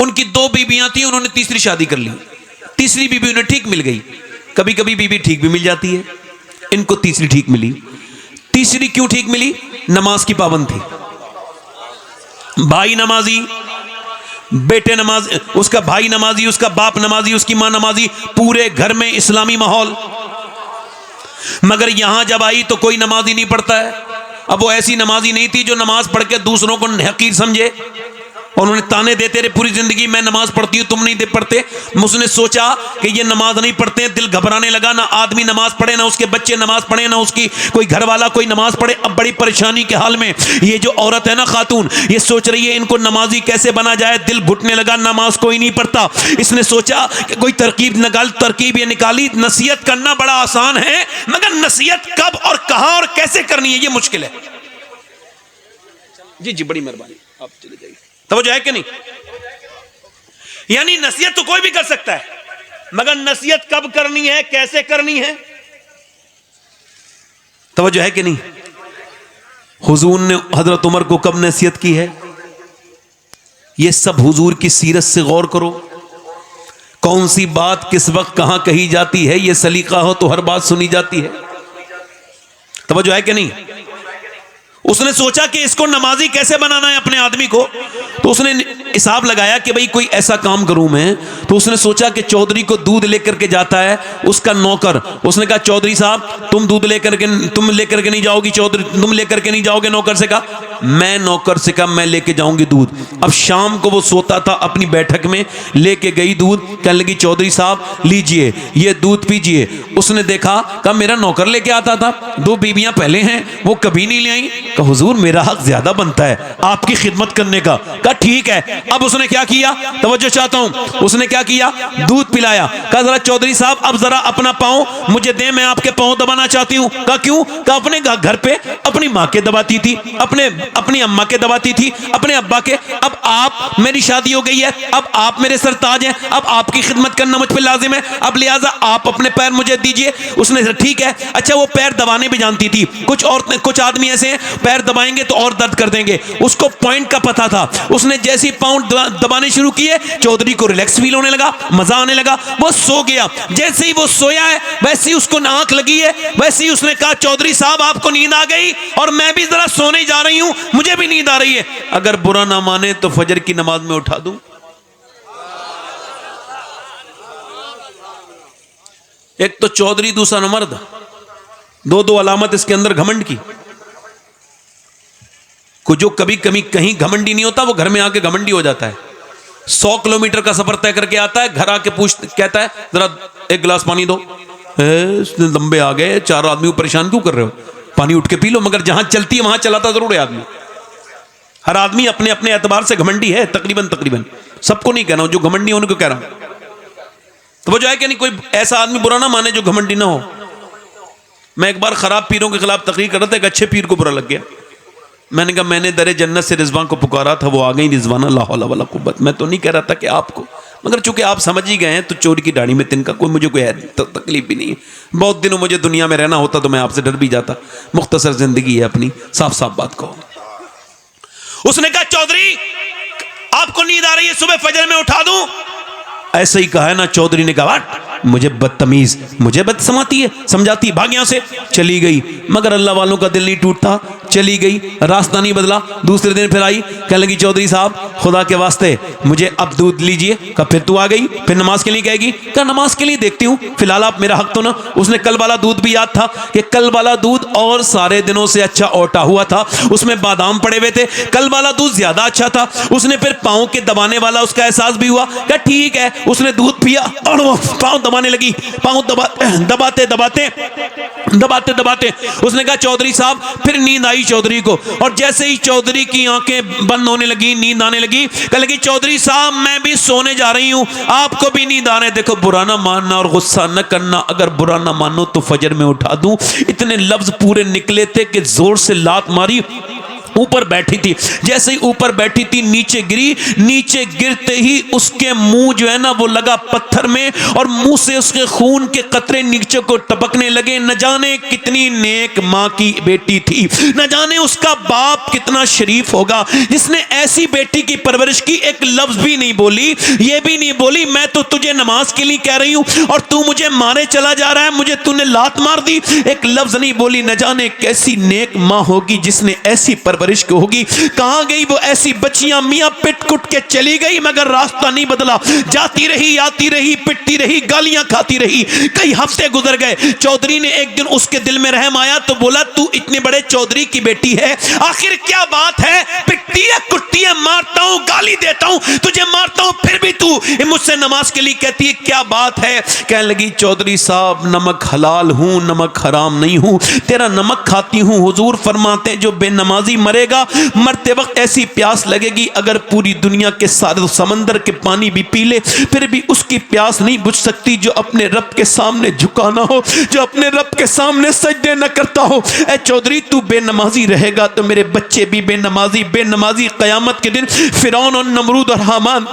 उनकी 2 बीबियां थी, उन्होंने तीसरी शादी कर ली। तीसरी बीबी उन्हें ठीक मिल गई। कभी कभी बीबी ठीक भी मिल जाती है, इनको तीसरी ठीक मिली। तीसरी क्यों ठीक मिली? नमाज की पाबंद थी। भाई नमाजी, बेटे नमाज, उसका भाई नमाजी, उसका बाप नमाजी, उसकी मां नमाजी, पूरे घर में इस्लामी माहौल। मगर यहां जब आई तो कोई नमाजी नहीं पढ़ता है। अब वो ऐसी नमाजी नहीं थी जो नमाज पढ़ के दूसरों को हकीर समझे। उन्होंने ताने देते रहे पूरी जिंदगी, मैं नमाज पढ़ती हूं तुम नहीं दे पढ़ते। उसने सोचा कि ये नमाज नहीं पढ़ते हैं, दिल घबराने लगा। ना आदमी नमाज पढ़े, ना उसके बच्चे नमाज पढ़े, ना उसकी कोई घर वाला कोई नमाज पढ़े। अब बड़ी परेशानी के हाल में ये जो औरत है ना, खातून, ये सोच रही है इनको नमाजी कैसे बना जाए। दिल घुटने लगा, नमाज कोई नहीं पढ़ता। इसने सोचा कि कोई तरकीब ये निकाली। नसीहत करना बड़ा आसान है, मगर नसीहत कब और कहां और कैसे करनी है ये मुश्किल है। जी जी, बड़ी मेहरबानी, आप चले जाइए। तवज्जो है कि नहीं? यानी नसीहत तो कोई भी कर सकता है, मगर नसीहत कब करनी है, कैसे करनी है, तवज्जो है कि नहीं? हुजूर ने हजरत उमर को कब नसीहत की है, ये सब हुजूर की सीरत से गौर करो। कौन सी बात किस वक्त कहां कही जाती है, ये सलीका हो तो हर बात सुनी जाती है। तवज्जो है कि नहीं? उसने सोचा कि इसको नमाजी कैसे बनाना है अपने आदमी को, तो उसने हिसाब लगाया कि भाई कोई ऐसा काम करूं मैं। तो उसने सोचा कि चौधरी को दूध लेकर के जाता है उसका नौकर। उसने कहा चौधरी साहब तुम लेकर के नहीं जाओगी, चौधरी तुम लेकर के नहीं जाओगे। नौकर से कहा मैं नौकर से कहा मैं लेके जाऊंगी दूध। अब शाम को वो सोता था अपनी बैठक में, लेके गई दूध। कहने लगी चौधरी साहब लीजिए ये दूध पीजिए। उसने देखा, कहा मेरा नौकर लेके आता था, 2 बीबियां पहले हैं वो कभी नहीं ले आई। कहा हुजूर मेरा हक ज्यादा बनता है आपकी खिदमत करने का। कहा ठीक है। अब उसने क्या किया, तवज्जो चाहता हूं, उसने क्या किया, दूध पिलाया। कहा जरा चौधरी साहब अब जरा अपना पांव मुझे दे, मैं आपके पांव दबाना चाहती हूं। कहा क्यों? कहा अपने घर पे अपनी मां के दबाती थी, अपनी अम्मा के दबाती थी, अपने अब्बा के। अब आप, मेरी शादी हो गई है, अब आप मेरे सरताज हैं, अब आपकी खिदमत करना मुझ पे लाजिम है, अब लिहाजा आप अपने पैर मुझे दीजिए। उसने ठीक है। अच्छा वो पैर दबाने भी जानती थी। कुछ आदमी ऐसे हैं पैर दबाएंगे तो और दर्द कर देंगे, उसको पॉइंट का पता था। उसने जैसे ही पाँव दबाने शुरू किए, चौधरी को रिलैक्स फील होने लगा, मजा आने लगा, वो सो गया। जैसे ही वो सोया है वैसे ही उसको आंख लगी है, वैसे ही उसने कहा चौधरी साहब आपको नींद आ गई और मैं भी जरा सोने जा रही हूं, मुझे भी नींद आ रही है, अगर बुरा ना माने तो फजर की नमाज में उठा दूं। एक तो चौधरी, दूसरा मर्द, दो अलामत इसके अंदर घमंड की। को जो कभी कहीं घमंडी नहीं होता वो घर में आके घमंडी हो जाता है। 100 किलोमीटर का सफर तय करके आता है, घर आके कहता है जरा एक गिलास पानी दो। लंबे आ गए, 4 आदमी को परेशान क्यों कर रहे हो, पानी उठ के पी लो। मगर जहां चलती है वहां चलाता जरूर है आदमी। हर आदमी अपने अपने एतबार से घमंडी है, तकरीबन सबको नहीं कहना, जो घमंडी उनको कह रहा हूं। तो वो जो है कि नहीं, कोई ऐसा आदमी बुरा ना माने जो घमंडी ना हो। मैं एक बार खराब पीरों के खिलाफ तकरीर कर रहा था, एक अच्छे पीर को बुरा लग गया। मैंने कहा मैंने दरे जन्नत से रिजवान को पुकारा था, वो आ गई रिजवाना, ला हौला वला कुव्वत। मैं तो नहीं कह रहा था कि आपको, मगर चूंकि आप समझ ही गए हैं तो चोर की दाढ़ी में तिनका, कोई मुझे कोई तकलीफ भी नहीं है। बहुत दिनों मुझे दुनिया में रहना होता तो मैं आपसे डर भी जाता। मुख्तसर जिंदगी है अपनी, साफ साफ बात कहो। उसने कहा चौधरी आपको नींद आ रही है, सुबह फजर में उठा दूं? ऐसे ही कहा है ना। चौधरी ने कहा मुझे बदतमीज, मुझे बद समझाती है, भाग यहां से। चली गई। मगर अल्लाह वालों का दिल नहीं टूटता, चली गई, रास्ता नहीं बदला। दूसरे दिन फिर आई, कहने लगी चौधरी साहब खुदा के वास्ते मुझे अब दूध लीजिए। कहा फिर तू आ गई, फिर नमाज के लिए कहेगी? कहा नमाज के लिए देखती हूँ, फिलहाल आप मेरा हक तो ना। उसने कल वाला दूध भी याद था कि कल वाला दूध और सारे दिनों से अच्छा ओटा हुआ था, उसमें बादाम पड़े हुए थे, कल वाला दूध ज्यादा अच्छा था। उसने फिर पाँव के दबाने वाला उसका एहसास भी हुआ। कहा ठीक है। उसने दूध पिया और वो पाँव दबाने लगी। पाँव दबाते उसने कहा चौधरी साहब, फिर नींद आई चौधरी को। और जैसे ही चौधरी की आंखें बंद होने लगी, नींद आने लगी, कहने लगी चौधरी साहब मैं भी सोने जा रही हूं, आपको भी नींद आने। देखो बुरा ना मानना और गुस्सा न करना, अगर बुरा ना मानो तो फजर में उठा दूं। इतने लफ्ज पूरे निकले थे कि जोर से लात मारी ऊपर बैठी थी। जैसे ही ऊपर बैठी थी नीचे गिरी, नीचे गिरते ही उसके मुंह जो है ना वो लगा पत्थर में और मुंह से उसके खून के कतरे नीचे को टपकने लगे। न जाने कितनी नेक माँ की बेटी थी, न जाने उसका बाप कितना शरीफ होगा जिसने ऐसी बेटी की परवरिश की। एक लफ्ज भी नहीं बोली, ये भी नहीं बोली मैं तो तुझे नमाज के लिए कह रही हूं और तू मुझे मारे चला जा रहा है, मुझे तूने लात मार दी, एक लफ्ज नहीं बोली। न जाने कैसी नेक माँ होगी जिसने ऐसी परवरिश की होगी। कहां गई वो ऐसी बच्चियां, मियां पिट कुट के चली गई मगर रास्ता नहीं बदला, जाती रही आती रही, पिटती रही, गालियां खाती रही। कई हफ्ते गुजर गए। चौधरी ने एक दिन उसके दिल में रहम आया तो बोला तू इतने बड़े चौधरी की बेटी है, आखिर क्या बात है, पिटती है कुटती है, मारता हूं गाली देता हूं तुझे मारता हूं फिर भी तू मुझसे नमाज के लिए कहती है, क्या बात है। कहने लगी चौधरी साहब नमक हलाल हूं नमक हराम नहीं हूं, तेरा नमक खाती हूं। हुजूर फरमाते हैं जो बेनमाजी मरेगा मरते वक्त ऐसी प्यास लगेगी अगर पूरी दुनिया के सारे समंदर के पानी भी पी ले फिर भी उसकी प्यास नहीं बुझ सकती जो अपने रब के सामने झुका ना हो, जो अपने रब के सामने सजदे न करता हो। ऐ चौधरी तू बेनमाजी रहेगा तो मेरे बच्चे भी बेनमाजी क़यामत के दिन फिरौन और नमरूद और हामान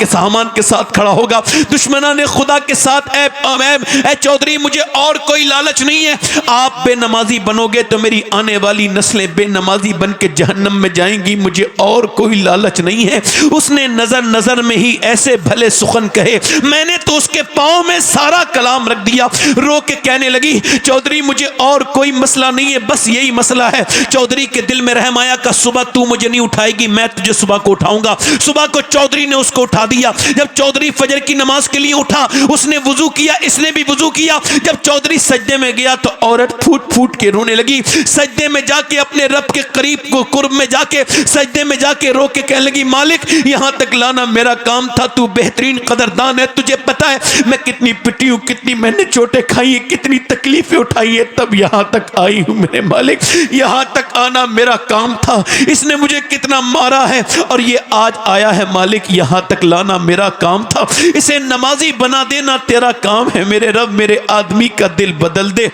के साथ खड़ा होगा, दुश्मना ने खुदा के साथ। ऐ चौधरी मुझे और कोई लालच नहीं है, आप बेनमाजी बनोगे तो मेरी आने वाली नस्लें बेनमाजी बन के जहन्नम में जाएंगी, मुझे और कोई लालच नहीं है। उसने नजर नजर में ही ऐसे भले सुखन कहे, मैंने तो उसके पांव में सारा कलाम रख दिया। रो के कहने लगी चौधरी मुझे और कोई मसला नहीं है, बस यही मसला है। चौधरी के दिल में रहम आया का सुबह तू मुझे नहीं उठाएगी मैं तुझे सुबह को उठाऊंगा। सुबह को चौधरी ने उसको उठा दिया। जब चौधरी फजर की नमाज के लिए उठा उसने वुजू किया, इसने भी वुजू किया। जब चौधरी सजदे में गया तो औरत फूट फूट के रोने लगी। सजदे में जाके अपने रब के करीब को कुर्ब में जाके सजदे में जाके रो के कहने लगी मालिक यहां तक लाना मेरा काम था, तू बेहतरीन कदरदान है, तुझे पता है मैं कितनी पिटी हूं, कितनी मैंने चोटें खाई है, कितनी तकलीफें उठाई है, तब यहां तक आई हूं मेरे मालिक, यहां तक आना मेरा काम था। इसने मुझे कितना मारा है और ये आज आया है मालिक, यहां तक लाना मेरा काम था, इसे नमाजी बना देना तेरा काम है। मेरे रब मेरे आदमी का दिल बदल दे,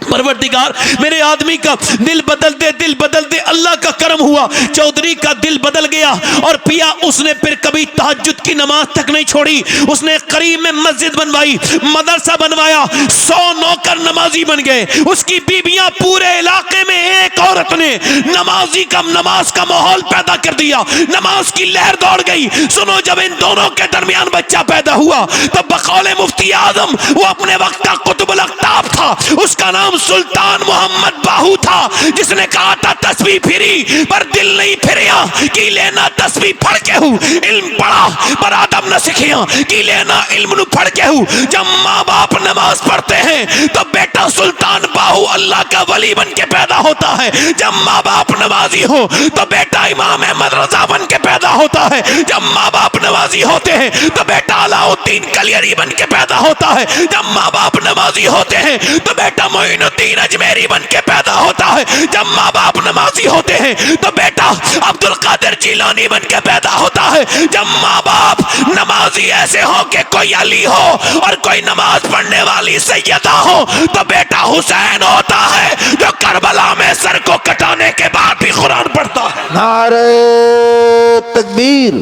परवरदिगार मेरे आदमी का दिल बदल दे, दिल बदल दे। अल्लाह का करम हुआ, चौधरी का दिल बदल गया और पिया उसने फिर कभी तहज्जुद की नमाज तक नहीं छोड़ी। उसने करीब में मस्जिद बनवाई, मदरसा बनवाया, 100 नौकर नमाजी बन गए। उसकी बीबियां पूरे इलाके में एक औरत ने नमाज का माहौल पैदा कर दिया, नमाज की लहर दौड़ गई। सुनो जब इन दोनों के दरमियान बच्चा पैदा हुआ तब बकौले मुफ्ती आजम वो अपने वक्त का कुतुबुल अख्ताब था, उसका नाम सुल्तान मोहम्मद बाहू था, जिसने कहा था तस्बीह फिरी पर दिल नहीं फिरिया कि लेना तस्बीह पढ़ के हूं, इल्म पढ़ा पर आदम न सीखिया कि लेना इल्म नु पढ़ के हूं। जब माँ बाप नमाज पढ़ते हैं तो बेटा सुल्तान बाहू अल्लाह का वली बन के पैदा होता है। जब माँ बाप नमाजी हो तो बेटा इमाम अहमद रजा बन के पैदा होता है। जब माँ बाप नमाजी होते हैं तो बेटा अलाउद्दीन कलियरी बन के पैदा होता है। जब माँ बाप नमाजी होते हैं तो बेटा मोइनुद्दीन अजमेरी बन के पैदा होता है। जब माँ बाप नमाजी होते हैं तो बेटा अब्दुल कादिर जिलानी बन के पैदा होता है। जब माँ बाप नमाजी ऐसे हो कि कोई अली हो और कोई नमाज पढ़ने वाली सैयदा हो तो बेटा हुसैन होता है जो करबला में सर को कटाने के बाद भी कुरान पढ़ता है। नारे तकबीर,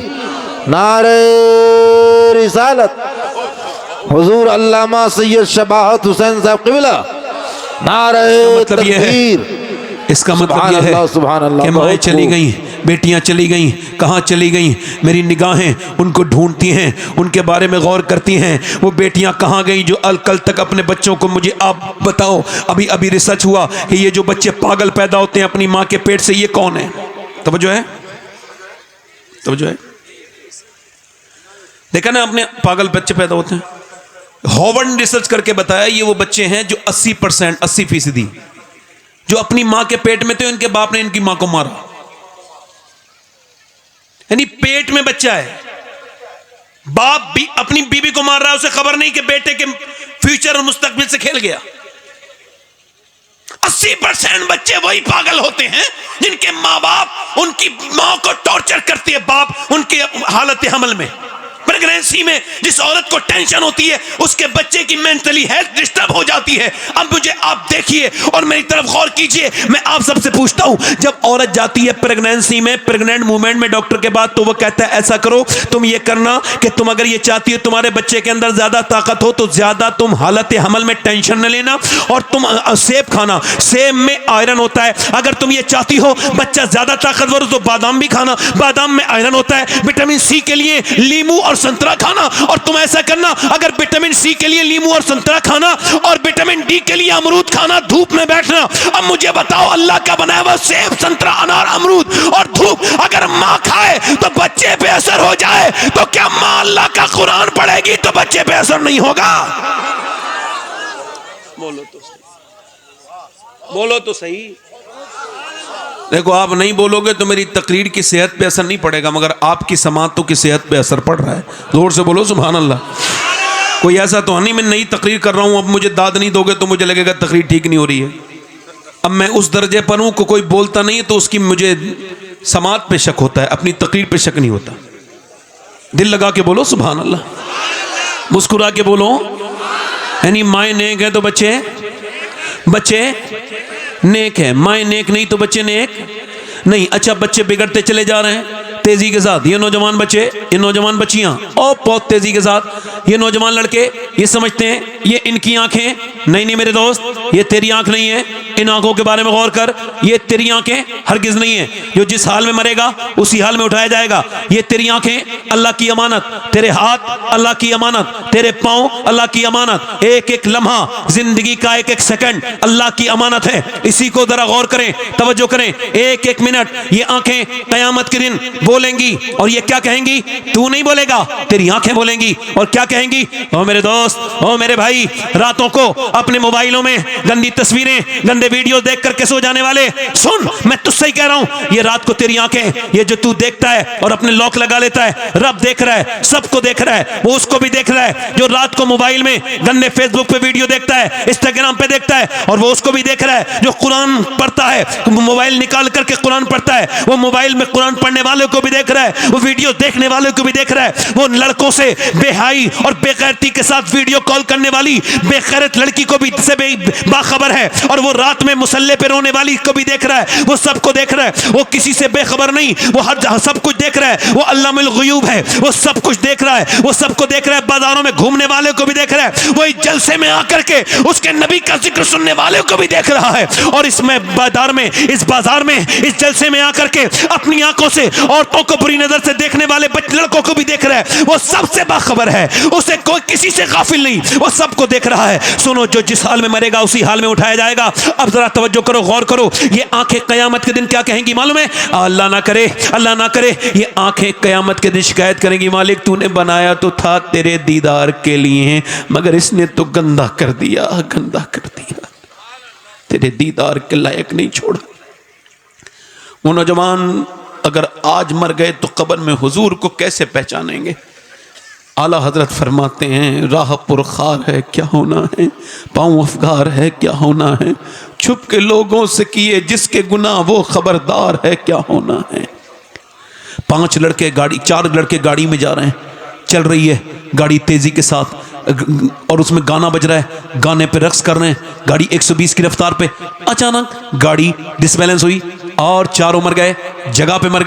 नारे रिसालत, हुजूर अल्लामा सैयद शबाहत हुसैन साहब क़िबला, नारे तकबीर। इसका मतलब यह है कि माएँ चली गई, बेटियां चली गई, कहाँ चली गई? मेरी निगाहें उनको ढूंढती हैं, उनके बारे में गौर करती हैं। वो बेटियां कहाँ गई जो कल तक अपने बच्चों को, मुझे आप बताओ, अभी अभी रिसर्च हुआ कि ये जो बच्चे पागल पैदा होते हैं अपनी माँ के पेट से, ये कौन है? तवज्जो है, तवज्जो है। देखा ना आपने, पागल बच्चे पैदा होते हैं। हॉवर्ड ने रिसर्च करके बताया ये वो बच्चे हैं जो 80% जो अपनी मां के पेट में थे, उनके बाप ने इनकी मां को मारा। यानी पेट में बच्चा है, बाप भी अपनी बीवी को मार रहा है, उसे खबर नहीं कि बेटे के फ्यूचर और मुस्तकबिल से खेल गया। 80% बच्चे वही पागल होते हैं जिनके मां बाप उनकी मां को टॉर्चर करती है, बाप उनके हालत हमल में। प्रेगनेंसी में जिस औरत को टेंशन होती है उसके बच्चे की मेंटली हेल्थ डिस्टर्ब हो जाती है। अब मुझे आप देखिए और मेरी तरफ गौर कीजिए, मैं आप सबसे पूछता हूं, जब औरत जाती है प्रेगनेंसी में, प्रेग्नेंट मूवमेंट में डॉक्टर के पास, तो वो कहता है ऐसा करो, तुम ये करना कि तुम अगर ये चाहती हो तुम्हारे बच्चे के अंदर ज्यादा ताकत हो तो ज्यादा तुम हालत हमल में टेंशन न लेना और तुम सेब खाना, सेब में आयरन होता है। अगर तुम ये चाहती हो बच्चा ज्यादा ताकतवर हो तो बादाम भी खाना, बादाम में आयरन होता है। विटामिन सी के लिए लीमू और संतरा खाना, और तुम ऐसा करना, अगर विटामिन सी के लिए लीमू और संतरा खाना और विटामिन डी के लिए अमरूद खाना, धूप में बैठना। अब मुझे बताओ, अल्लाह का बनाया हुआ सेब, संतरा, अनार, अमरूद और धूप अगर मां खाए तो बच्चे पे असर हो जाए, तो क्या मां अल्लाह का कुरान पढ़ेगी तो बच्चे पे असर नहीं होगा? बोलो तो सही, बोलो तो सही। देखो, आप नहीं बोलोगे तो मेरी तकरीर की सेहत पे असर नहीं पड़ेगा, मगर आपकी समातों की सेहत पे असर पड़ रहा है। जोर से बोलो सुभान अल्लाह। कोई ऐसा तो नहीं मैं नई तकरीर कर रहा हूं, अब मुझे दाद नहीं दोगे तो मुझे लगेगा तकरीर ठीक नहीं हो रही है। अब मैं उस दर्जे पर हूं को कोई बोलता नहीं है तो उसकी मुझे समात पे शक होता है, अपनी तकरीर पे शक नहीं होता। दिल लगा के बोलो सुभान अल्लाह, मुस्कुरा के बोलो। यानी माए नेक है तो बच्चे नेक है, माए नेक नहीं तो बच्चे नेक नहीं। अच्छा, बच्चे बिगड़ते चले जा रहे हैं तेजी के साथ, ये नौजवान बच्चे, ये नौजवान बच्चियां, और बहुत तेजी के साथ ये नौजवान लड़के ये समझते हैं ये इनकी आंखें, नहीं मेरे दोस्त, ये तेरी आंख नहीं है, इन आंखों के बारे में गौर कर, ये तेरी आंखें हरगिज नहीं है, जो जिस हाल में मरेगा उसी हाल में उठाया जाएगा। ये तेरी आंखें अल्लाह की अमानत, तेरे हाथ अल्लाह की अमानत, तेरे पांव अल्लाह की अमानत, एक एक लम्हा जिंदगी का एक एक सेकंड अल्लाह की अमानत है। इसी को जरा गौर करें, तवज्जो करें। एक एक मिनट ये आंखें कयामत के दिन बोलेंगी, और ये क्या कहेंगी? तू नहीं बोलेगा, तेरी आंखें बोलेंगी। और क्या कहेंगी? ओ मेरे दोस्त, ओ मेरे भाई, रातों को अपने मोबाइलों में गंदी तस्वीरें, गंदे वीडियो देख करके सो जाने वाले, सुन, मैं तुझसे ही कह रहा हूं, ये रात को तेरी आंखें, ये जो तू देखता है और अपने लॉक लगा लेता है, रब देख रहा है, सबको देख रहा है, वो उसको भी देख रहा है। जो रात को मोबाइल में गंदे फेसबुक पे वीडियो देखता है, इंस्टाग्राम पे देखता है, और वो उसको भी देख रहा है। जो कुरान पढ़ता है, मोबाइल निकाल करके कुरान पढ़ता है, वो मोबाइल में कुरान पढ़ने वालों को भी देख रहा है, वो वीडियो देखने वालों को भी देख रहा है। वो लड़कों से बेहाई और बेगैरती के साथ वीडियो कॉल करने वाली बेगैरत लड़की को भी से बाखबर है, और वो रात में मुसल्ले पे रोने वाली को भी देख रहा है, वो सबको देख रहा है। वो किसी से बेखबर नहीं, वो हर सब कुछ देख रहा है, वो अल्लामुल गुयूब है, वो सब कुछ देख रहा है, वो सबको देख रहा है। बाजारों में घूमने वाले को भी देख रहा है, वो इस जलसे में आकर के उसके नबी का जिक्र सुनने वाले को भी देख रहा है, और इसमें बाजार में, इस बाजार में, इस जलसे में आकर के अपनी आंखों से औरतों को बुरी नजर से देखने वाले लड़कों को भी देख रहा है। वो सबसे बाखबर है, उसे कोई किसी से गाफिल नहीं, वो सबको देख रहा है। सुनो, जो जिस हाल में मरेगा उसी हाल में उठाया जाएगा। अब जरा तवज्जो करो, गौर करो, ये आंखें कयामत के दिन क्या कहेंगी मालूम है? अल्लाह ना करे, अल्लाह ना करे, ये आंखें कयामत के दिन शिकायत करेंगी, मालिक तूने बनाया तो था तेरे दीदार के लिए, मगर इसने तो गंदा कर दिया, गंदा कर दिया, तेरे दीदार के लायक नहीं छोड़ा। वो नौजवान अगर आज मर गए तो कब्र में हुजूर को कैसे पहचानेंगे? आला हजरत फरमाते हैं, राह पुरखार है क्या होना है, पाँव अफगार है क्या होना है, छुप के लोगों से किए जिसके गुनाह वो खबरदार है क्या होना है। 4 लड़के गाड़ी में जा रहे हैं, चल रही है गाड़ी तेजी के साथ, और उसमें गाना बज रहा है, गाने पे रक्स कर रहे हैं, गाड़ी 120 की रफ्तार पे। अचानक गाड़ी डिसबैलेंस हुई और चारों मर गए, जगह पे मर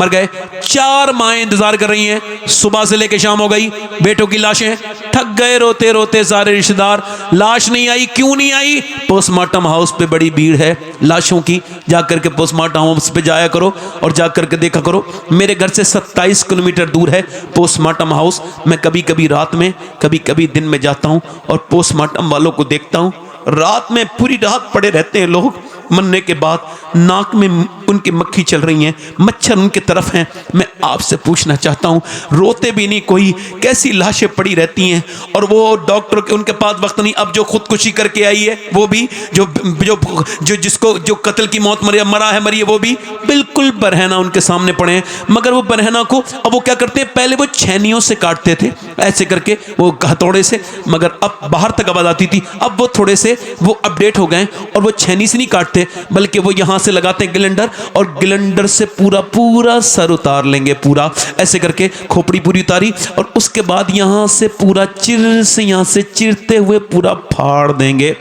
गए। 4 माएं इंतजार कर रही हैं, सुबह से लेके शाम हो गई, बेटों की लाशें, थक गए रोते रोते सारे रिश्तेदार। लाश नहीं आई, क्यों नहीं आई? पोस्टमार्टम हाउस पे बड़ी भीड़ है लाशों की, जाकर के पोस्टमार्टम हाउस पे जाया करो और जाकर के देखा करो। मेरे घर से 27 किलोमीटर दूर है पोस्टमार्टम हाउस। मैं कभी कभी रात में, कभी कभी दिन में जाता हूं और पोस्टमार्टम वालों को देखता हूं। रात में पूरी रात पड़े रहते हैं लोग, मरने के बाद नाक में उनकी मक्खी चल रही हैं, मच्छर उनके तरफ हैं। मैं आपसे पूछना चाहता हूं, रोते भी नहीं कोई, कैसी लाशें पड़ी रहती हैं, और वो डॉक्टर के उनके पास वक्त नहीं। अब जो खुदकुशी करके आई है वो भी, जो जिसको जो कत्ल की मौत मरा है मरी है, वो भी बिल्कुल बरहना उनके सामने पड़े हैं। मगर वो बरहना को अब वो क्या करते हैं, पहले वो छैनियों से काटते थे ऐसे करके, वो हथौड़े से, मगर अब बाहर तक आवाज आती थी। अब वो थोड़े से वो अपडेट हो गए और वो छैनी से नहीं काटते, काटते, बल्कि वो यहाँ से लगाते हैं ग्लेंडर, और ग्लेंडर से पूरा पूरा सर उतार लेंगे, पूरा ऐसे करके खोपड़ी पूरी उतारी, और उसके बाद यहाँ से पूरा चिर से यहाँ से चिरते हुए पूरा फाड़ देंगे,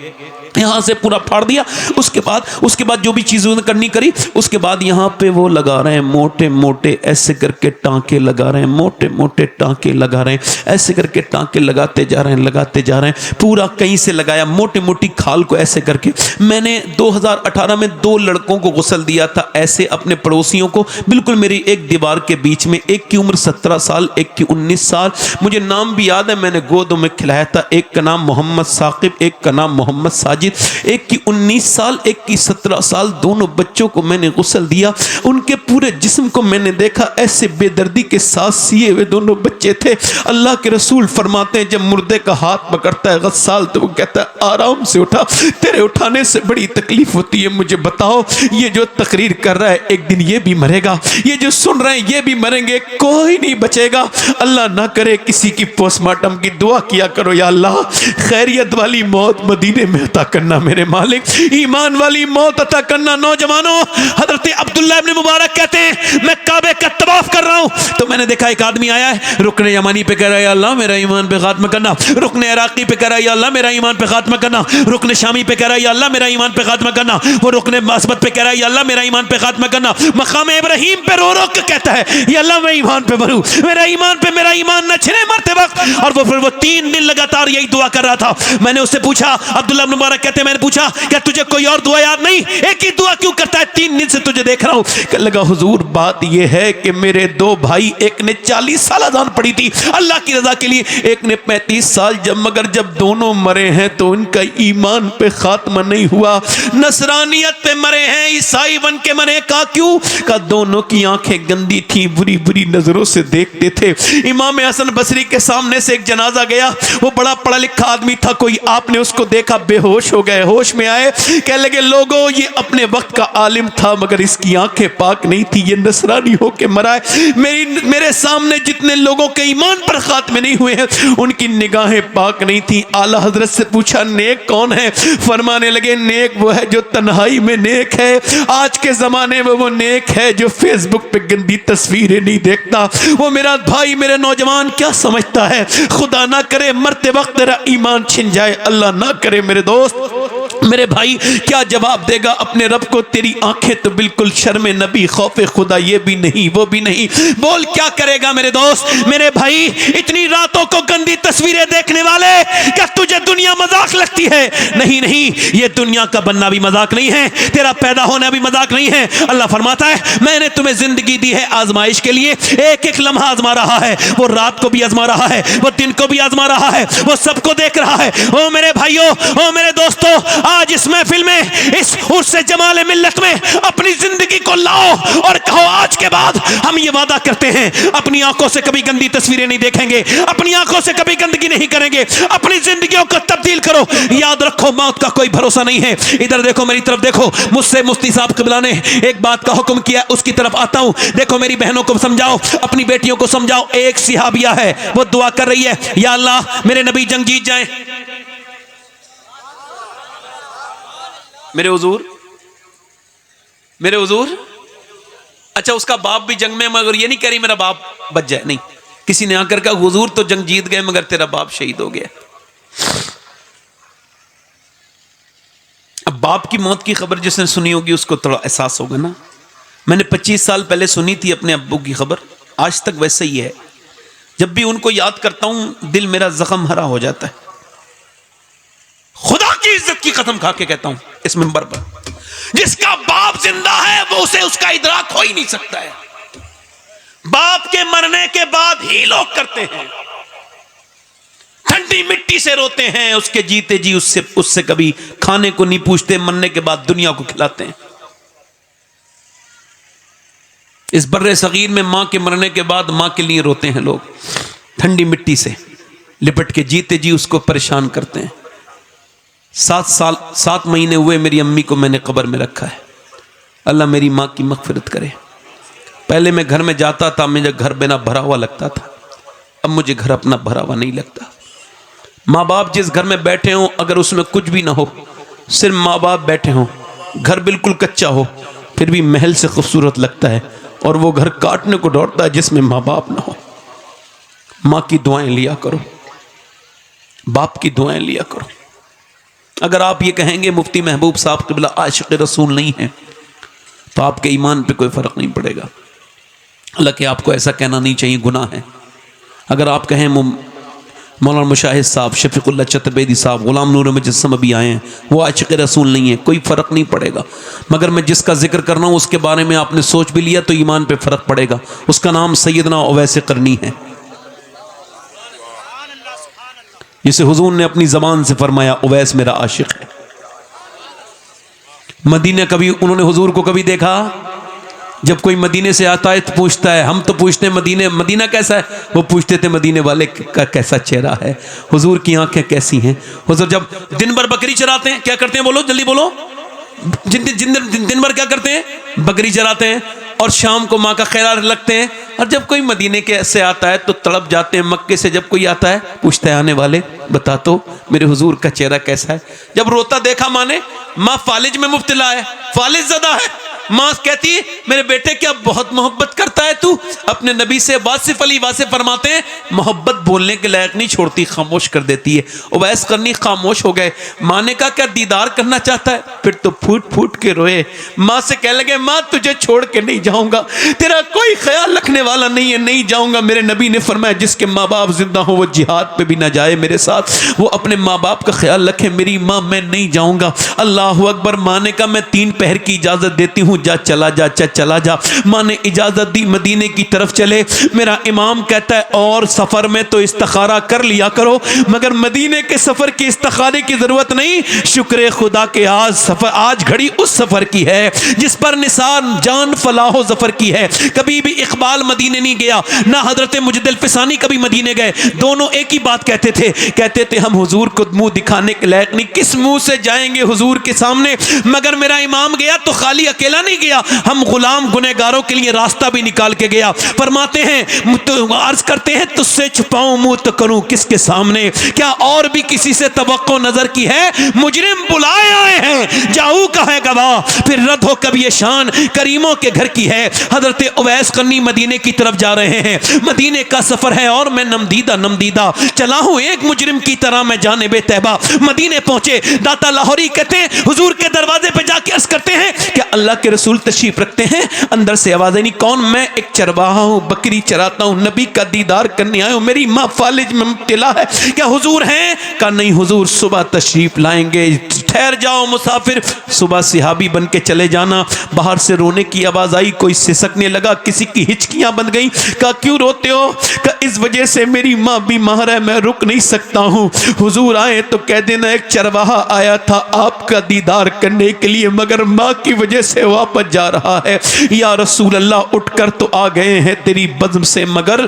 यहाँ से पूरा फाड़ दिया। उसके बाद जो भी चीज़ों ने करनी करी, उसके बाद यहाँ पे वो लगा रहे हैं मोटे मोटे ऐसे करके टांके लगा रहे हैं, मोटे मोटे टांके लगा रहे हैं, ऐसे करके टांके लगाते जा रहे हैं, पूरा कहीं से लगाया, मोटी मोटी खाल को ऐसे करके। मैंने 2018 में 2 लड़कों को गुस्ल दिया था ऐसे, अपने पड़ोसियों को, बिल्कुल मेरी एक दीवार के बीच में। एक की उम्र 17 साल, एक की 19 साल, मुझे नाम भी याद है, मैंने गोदों में खिलाया था। एक का नाम मोहम्मद साकिब, एक का नाम मोहम्मद साजिद, एक की 19 साल, एक की 17 साल, दोनों बच्चों को मैंने गुस्ल दिया। उनके पूरे जिस्म को मैंने देखा, ऐसे बेदर्दी के साथ सिए हुए दोनों बच्चे थे। अल्लाह के रसूल फरमाते हैं, जब मुर्दे का हाथ पकड़ता है गस्साल तो वो कहता है आराम से उठा, तेरे उठाने से बड़ी तकलीफ होती है। मुझे बताओ, ये जो तकरीर कर रहा है एक दिन ये भी मरेगा, ये जो सुन रहे हैं ये भी मरेंगे, कोई नहीं बचेगा। अल्लाह ना करे किसी की पोस्टमार्टम की दुआ किया करो, या अल्लाह खैरियत वाली मौत मदीने में अता करना मेरे मालिक, ईमान वाली मौत अता करना। नौजवानों, हजरत अब्दुल्लाह इब्न मुबारक कहते हैं, मैं काबे का तवाफ कर रहा हूं तो मैंने देखा एक आदमी आया है, रुकने यमानी पे कह रहा है या अल्लाह मेरा ईमान पे खात्मा करना, रुकने इराकी पे कह रहा है या अल्लाह मेरा ईमान पे खात्मा करना, रुकने शामी पे कह रहा है या अल्लाह मेरा ईमान पे खात्मा करना, वो रुकने मस्बत पे कह रहा है या अल्लाह मेरा ईमान पे खात्मा करना, मकाम इब्राहिम पे रो रो के कहता है या अल्लाह मैं ईमान पे मरूं, मेरा ईमान न छिने मरते वक्त। और वो फिर वो 3 दिन लगातार यही दुआ कर रहा था। मैंने उससे पूछा, अब्दुल्लाह इब्न मुबारक कहते हैं, मैंने पूछा क्या तुझे कोई और दुआ याद नहीं, एक ही दुआ क्यों करता है, 3 दिन से तुझे देख रहा हूं। कहने लगा हुजूर बात यह है कि मेरे 2 भाई, एक ने 40 साल अज़ान पढ़ी थी अल्लाह की रजा के लिए, एक ने 35 साल, मगर जब दोनों मरे हैं तो इनका ईमान पे खात्मा नहीं हुआ, नसरानियत पे मरे हैं, ईसाई बन के मरे। का क्यों? का दोनों की आंखें गंदी थी, बुरी बुरी नजरों से देखते थे। इमाम हसन बसरी के सामने से एक जनाजा गया, वो बड़ा पढ़ा लिखा आदमी था, कोई आपने उसको देखा, बेहोश हो गए, होश में आए, कहने लगे लोगों ये अपने वक्त का आलिम था मगर इसकी आंखें पाक नहीं थी, ये नसरानी होके मरा है। मेरे सामने जितने लोगों के ईमान पर खात्मे नहीं हुए हैं उनकी निगाहें पाक नहीं थी। आला हजरत से पूछा नेक कौन है? फरमाने लगे नेक वो है जो तन्हाई में नेक है। आज के जमाने में वो नेक है जो फेसबुक पे गंदी तस्वीरें नहीं देखता। वो मेरा भाई, मेरे नौजवान क्या समझता है, खुदा ना करे मरते वक्त तेरा ईमान छिन जाए, अल्लाह ना करे मेरे दोस्त, मेरे भाई, क्या जवाब देगा अपने रब को? तेरी आंखें तो बिल्कुल शर्म नबी, खौफ खुदा ये भी नहीं, वो भी नहीं, बोल क्या करेगा मेरे दोस्त, मेरे भाई? इतनी रातों को गंदी तस्वीरें देखने वाले, क्या तुझे दुनिया मजाक लगती है? नहीं नहीं, ये दुनिया का बनना भी मजाक नहीं है, तेरा पैदा होना भी मजाक नहीं है। अल्लाह फरमाता है मैंने तुम्हें जिंदगी दी है आजमाइश के लिए, एक एक लम्हा आजमा रहा है, वो रात को भी आजमा रहा है, वो दिन को भी आजमा रहा है, वो सबको देख रहा है। ओ मेरे भाइयों, ओ मेरे दोस्तों, आज इस महफिल में, इस उर्से जमाले मिल्लत में अपनी जिंदगी को लाओ और कहो आज के बाद हम ये वादा करते हैं अपनी आंखों से कभी गंदी तस्वीरें नहीं देखेंगे, अपनी आंखों से कभी गंदगी नहीं करेंगे, अपनी जिंदगियों को तब्दील करो। याद रखो मौत का कोई भरोसा नहीं है। इधर देखो, मेरी तरफ देखो, मुझसे मुफ्ती साहब क़िबला ने एक बात का हुक्म किया, उसकी तरफ आता हूं। देखो मेरी बहनों को समझाओ, अपनी बेटियों को समझाओ। एक सिहाबिया है, वो दुआ कर रही है या अल्लाह मेरे नबी जंग जीत जाए, मेरे हुजूर। अच्छा, उसका बाप भी जंग में, मगर ये नहीं कह रही मेरा बाप बच जाए, नहीं, किसी ने आकर कहा हुजूर तो जंग जीत गए मगर तेरा बाप शहीद हो गया। अब बाप की मौत की खबर जिसने सुनी होगी उसको थोड़ा एहसास होगा ना। मैंने 25 साल पहले सुनी थी अपने अब्बू की खबर, आज तक वैसे ही है। जब भी उनको याद करता हूं दिल मेरा जख्म हरा हो जाता है। खुदा की इज्जत की कसम खा के कहता हूं इस मिंबर पर, जिसका बाप जिंदा है वो उसे उसका इदराक हो ही नहीं सकता है। बाप के मरने के बाद ही लोग करते हैं, ठंडी मिट्टी से रोते हैं, उसके जीते जी उससे कभी खाने को नहीं पूछते, मरने के बाद दुनिया को खिलाते हैं। इस बर्रे सगीर में मां के मरने के बाद मां के लिए रोते हैं लोग, ठंडी मिट्टी से लिपट के जीते जी उसको परेशान करते हैं। 7 महीने हुए मेरी अम्मी को मैंने कब्र में रखा है। अल्लाह मेरी माँ की मग़फ़िरत करे। पहले मैं घर में जाता था, मुझे घर बिना भरा हुआ लगता था, अब मुझे घर अपना भरा हुआ नहीं लगता। माँ बाप जिस घर में बैठे हों, अगर उसमें कुछ भी ना हो, सिर्फ माँ बाप बैठे हों, घर बिल्कुल कच्चा हो फिर भी महल से खूबसूरत लगता है, और वो घर काटने को दौड़ता है जिसमें माँ बाप ना हो। माँ की दुआएं लिया करो, बाप की दुआएं लिया करो। अगर आप ये कहेंगे मुफ्ती महबूब साहब क़िबला आशिक़ रसूल नहीं है, तो आपके ईमान पे कोई फ़र्क नहीं पड़ेगा। हालांकि आपको ऐसा कहना नहीं चाहिए, गुनाह है। अगर आप कहें मौलाना मुशाहिद साहब, शफीकुल्लाह चतुर्वेदी साहब, गुलाम नूर मुजस्सम अभी आए हैं, वो आशिक़ रसूल नहीं है, कोई फ़र्क नहीं पड़ेगा। मगर मैं जिसका जिक्र कर रहा हूँ उसके बारे में आपने सोच भी लिया तो ईमान पे फ़र्क पड़ेगा। उसका नाम सैयदना उवैस करनी है, जिसे हुजूर ने अपनी ज़बान से फरमाया उवैस मेरा आशिक़ है। मदीने कभी उन्होंने हुजूर को कभी देखा? जब कोई मदीने से आता है तो पूछता है, हम तो पूछते हैं मदीना कैसा है, वो पूछते थे मदीने वाले का कैसा चेहरा है, हुजूर की आंखें कैसी हैं। हुजूर जब दिन भर बकरी चराते हैं, क्या करते हैं, बोलो जल्दी बोलो, दिन भर क्या करते हैं, बकरी चराते हैं, और शाम को माँ का ख्याल रखते हैं। और जब कोई मदीने के से आता है तो तड़प जाते हैं। मक्के से जब कोई आता है पूछता है आने वाले, बता तो मेरे हुजूर का चेहरा कैसा है। जब रोता देखा माँ ने, माँ फालिज में मुब्तला है, फालिज ज़दा है, माँ कहती है मेरे बेटे क्या बहुत मोहब्बत करता है तू अपने नबी से। वासिफ अली वासिफ फरमाते हैं मोहब्बत बोलने के लायक नहीं छोड़ती, खामोश कर देती है। उवैस करनी खामोश हो गए। माँ ने कहा क्या दीदार करना चाहता है? फिर तो फूट फूट के रोए। माँ से कहने लगे माँ तुझे छोड़ के नहीं जाऊंगा, तेरा कोई ख्याल रखने वाला नहीं है, नहीं जाऊंगा। मेरे नबी ने फरमाया जिसके माँ बाप जिंदा हो वो जिहाद पे भी ना जाए मेरे साथ, वो अपने माँ बाप का ख्याल रखे। मेरी माँ मैं नहीं जाऊंगा। अल्लाह अकबर। माँ ने कहा मैं 3 पहर की इजाजत देती हूँ, जा चला जा, चला जा। माँ ने इजाजत दी, मदीने की तरफ चले। मेरा इमाम कहता है और सफर में तो इस्तिखारा कर लिया करो, मगर मदीने के सफर की इस्तिखारे की जरूरत नहीं। शुक्र खुदा के आज घड़ी उस सफर की है जिस पर निसार जान फलाहो जफर की है। कभी भी इकबाल मदीने नहीं गया, ना हजरत मुजद्दिल फिसानी कभी मदीने गए। दोनों एक ही बात कहते थे हम हुजूर को मुंह दिखाने के लायक नहीं, किस मुंह से जाएंगे हुजूर के सामने। मगर मेरा इमाम गया तो खाली अकेला नहीं गया, हम गुलाम गुनहगारों के लिए रास्ता भी निकाल के गया। फरमाते हैं तो अर्ज करते हैं तुझसे छुपाऊं मुंह तो करूं किसके सामने, क्या और भी किसी से तवक्को नजर की है? मुजरिम बुलाए आए हैं, जाऊ का है गवाह, फिर रद्द हो कभी ये शान करीमों के घर की है। हजरत उवैस करनी मदीने की तरफ जा रहे हैं, मदीने का सफर है और मैं नमदीदा चला हूं एक मुजरिम की तरह मैं जाने बे तैबा। मदीने पहुंचे, दाता लाहौरी कहते हैं हुजूर के दरवाजे पे जाके अर्ज करते हैं कि अल्लाह के रसूल तशरीफ रखते हैं। अंदर से आवाज़ नहीं, कौन? मैं एक चरवाहा हूँ, बकरी चराता हूँ, नबी का दीदार करने आया हूँ, मेरी माँ फालिज में मुब्तला है, क्या हुजूर हैं? कहा नहीं हुजूर सुबह तशरीफ लाएंगे, ठहर जाओ मुसाफिर, सुबह सिहाबी बन के चले जाना। बाहर से रोने की आवाज़ आई, कोई सिसकने लगा, किसी की हिचकियाँ बन गई। कहा क्यों रोते हो? कहा इस वजह से मेरी माँ बीमार है, मैं रुक नहीं सकता हूँ। हुजूर आए तो कह देना एक चरवाहा आया था आपका दीदार करने के लिए, मगर माँ की वजह से वापस जा रहा है। या रसूल अल्लाह उठकर तो आ गए हैं तेरी बज़्म से, मगर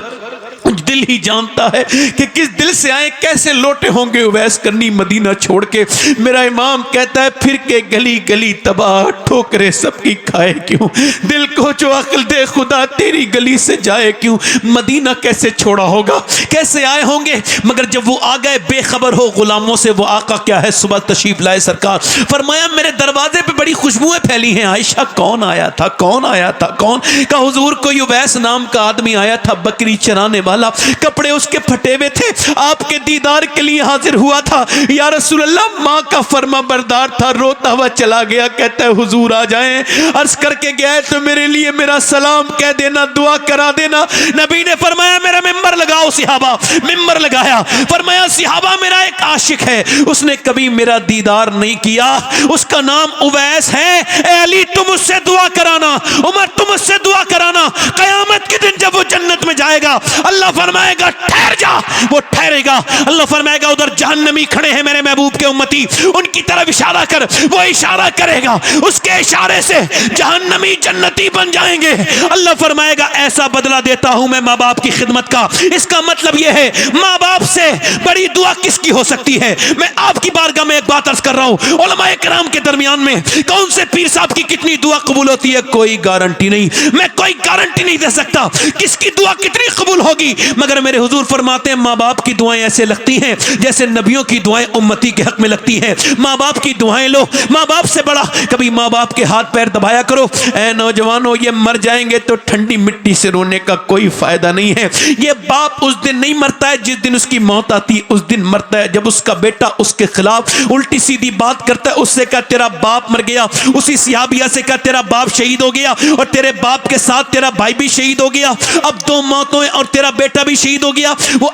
दिल ही जानता है कि किस दिल से आए, कैसे लौटे होंगे उवैस करनी मदीना छोड़ के। मेरा इमाम कहता है फिर के गली गली तबाह ठोकरे सबकी खाए क्यों, दिल को जो अक्ल दे खुदा तेरी गली से जाए क्यों। मदीना कैसे छोड़ा होगा, कैसे आए होंगे, मगर जब वो आ गए बेखबर हो गुलामों से, वो आका क्या है सुबह तशरीफ लाए सरकार। फरमाया मेरे दरवाजे पे बड़ी खुशबुएं फैली हैं। आयशा कौन आया था, कौन आया था, कौन? का हुजूर कोई उवैस नाम का आदमी आया था, बकरी चराने वाला, कपड़े उसके फटे हुए थे, आपके दीदार के लिए हाजिर हुआ था। या रसूल अल्लाह माँ का फरमा बरदार था, रोता हुआ चला गया। कहता है हुजूर आ जाएं, अर्ज करके गया तो मेरे लिए मेरा सलाम कह देना, दुआ करा देना। नबी ने फरमाया मेरा मिंबर लगाओ सिहाबा, मिंबर लगाया। फरमाया सिहाबा मेरा एक आशिक है, उसने कभी मेरा दीदार नहीं किया, उसका नाम उवैस है। ए अली तुम उससे दुआ कराना, उमर तुम उससे दुआ कराना, कयामत के दिन जब वो जन्नत में जाएगा अल्लाह फरमाएगा ठहर जा, वो ठहरेगा। अल्लाह फरमाएगा उधर जहन्नमी खड़े हैं मेरे महबूब के उम्मती, उनकी तरफ इशारा कर, वो इशारा करेगा, उसके इशारे से जहन्नमी जन्नती बन जाएंगे। अल्लाह फरमाएगा ऐसा बदला देता हूं मैं माँ बाप की खिदमत का। इसका मतलब यह है माँ बाप से बड़ी दुआ किसकी हो सकती है। मैं आपकी बारगाह में एक बात अर्ज कर रहा हूं, उलमाए किराम के दरमियान में कौन से पीर साहब की कितनी दुआ कबूल होती है, कोई गारंटी नहीं, मैं कोई गारंटी नहीं दे सकता किसकी दुआ कितनी कबूल होगी। मगर मेरे हुजूर फरमाते हैं माँ बाप की दुआएं ऐसे लगती हैं जैसे नबियों की दुआएं उम्मती के हक में लगती हैं। माँ बाप की दुआएं लो, माँ बाप से बड़ा कभी माँ बाप के हाथ पैर दबाया करो। ऐ नौजवानों, ये मर जाएंगे तो ठंडी मिट्टी से रोने का कोई फायदा नहीं है। ये बाप उस दिन नहीं मरता है जिस दिन उसकी मौत आती है, उस दिन मरता है जब उसका बेटा उसके खिलाफ उल्टी सीधी बात करता है। उससे कहा तेरा बाप मर गया, उसी सिहाबिया से कहा तेरा बाप शहीद हो गया और तेरे बाप के साथ तेरा भाई भी शहीद हो गया। अब दो मौतें और तेरा बेटा भी शहीद हो गया। वो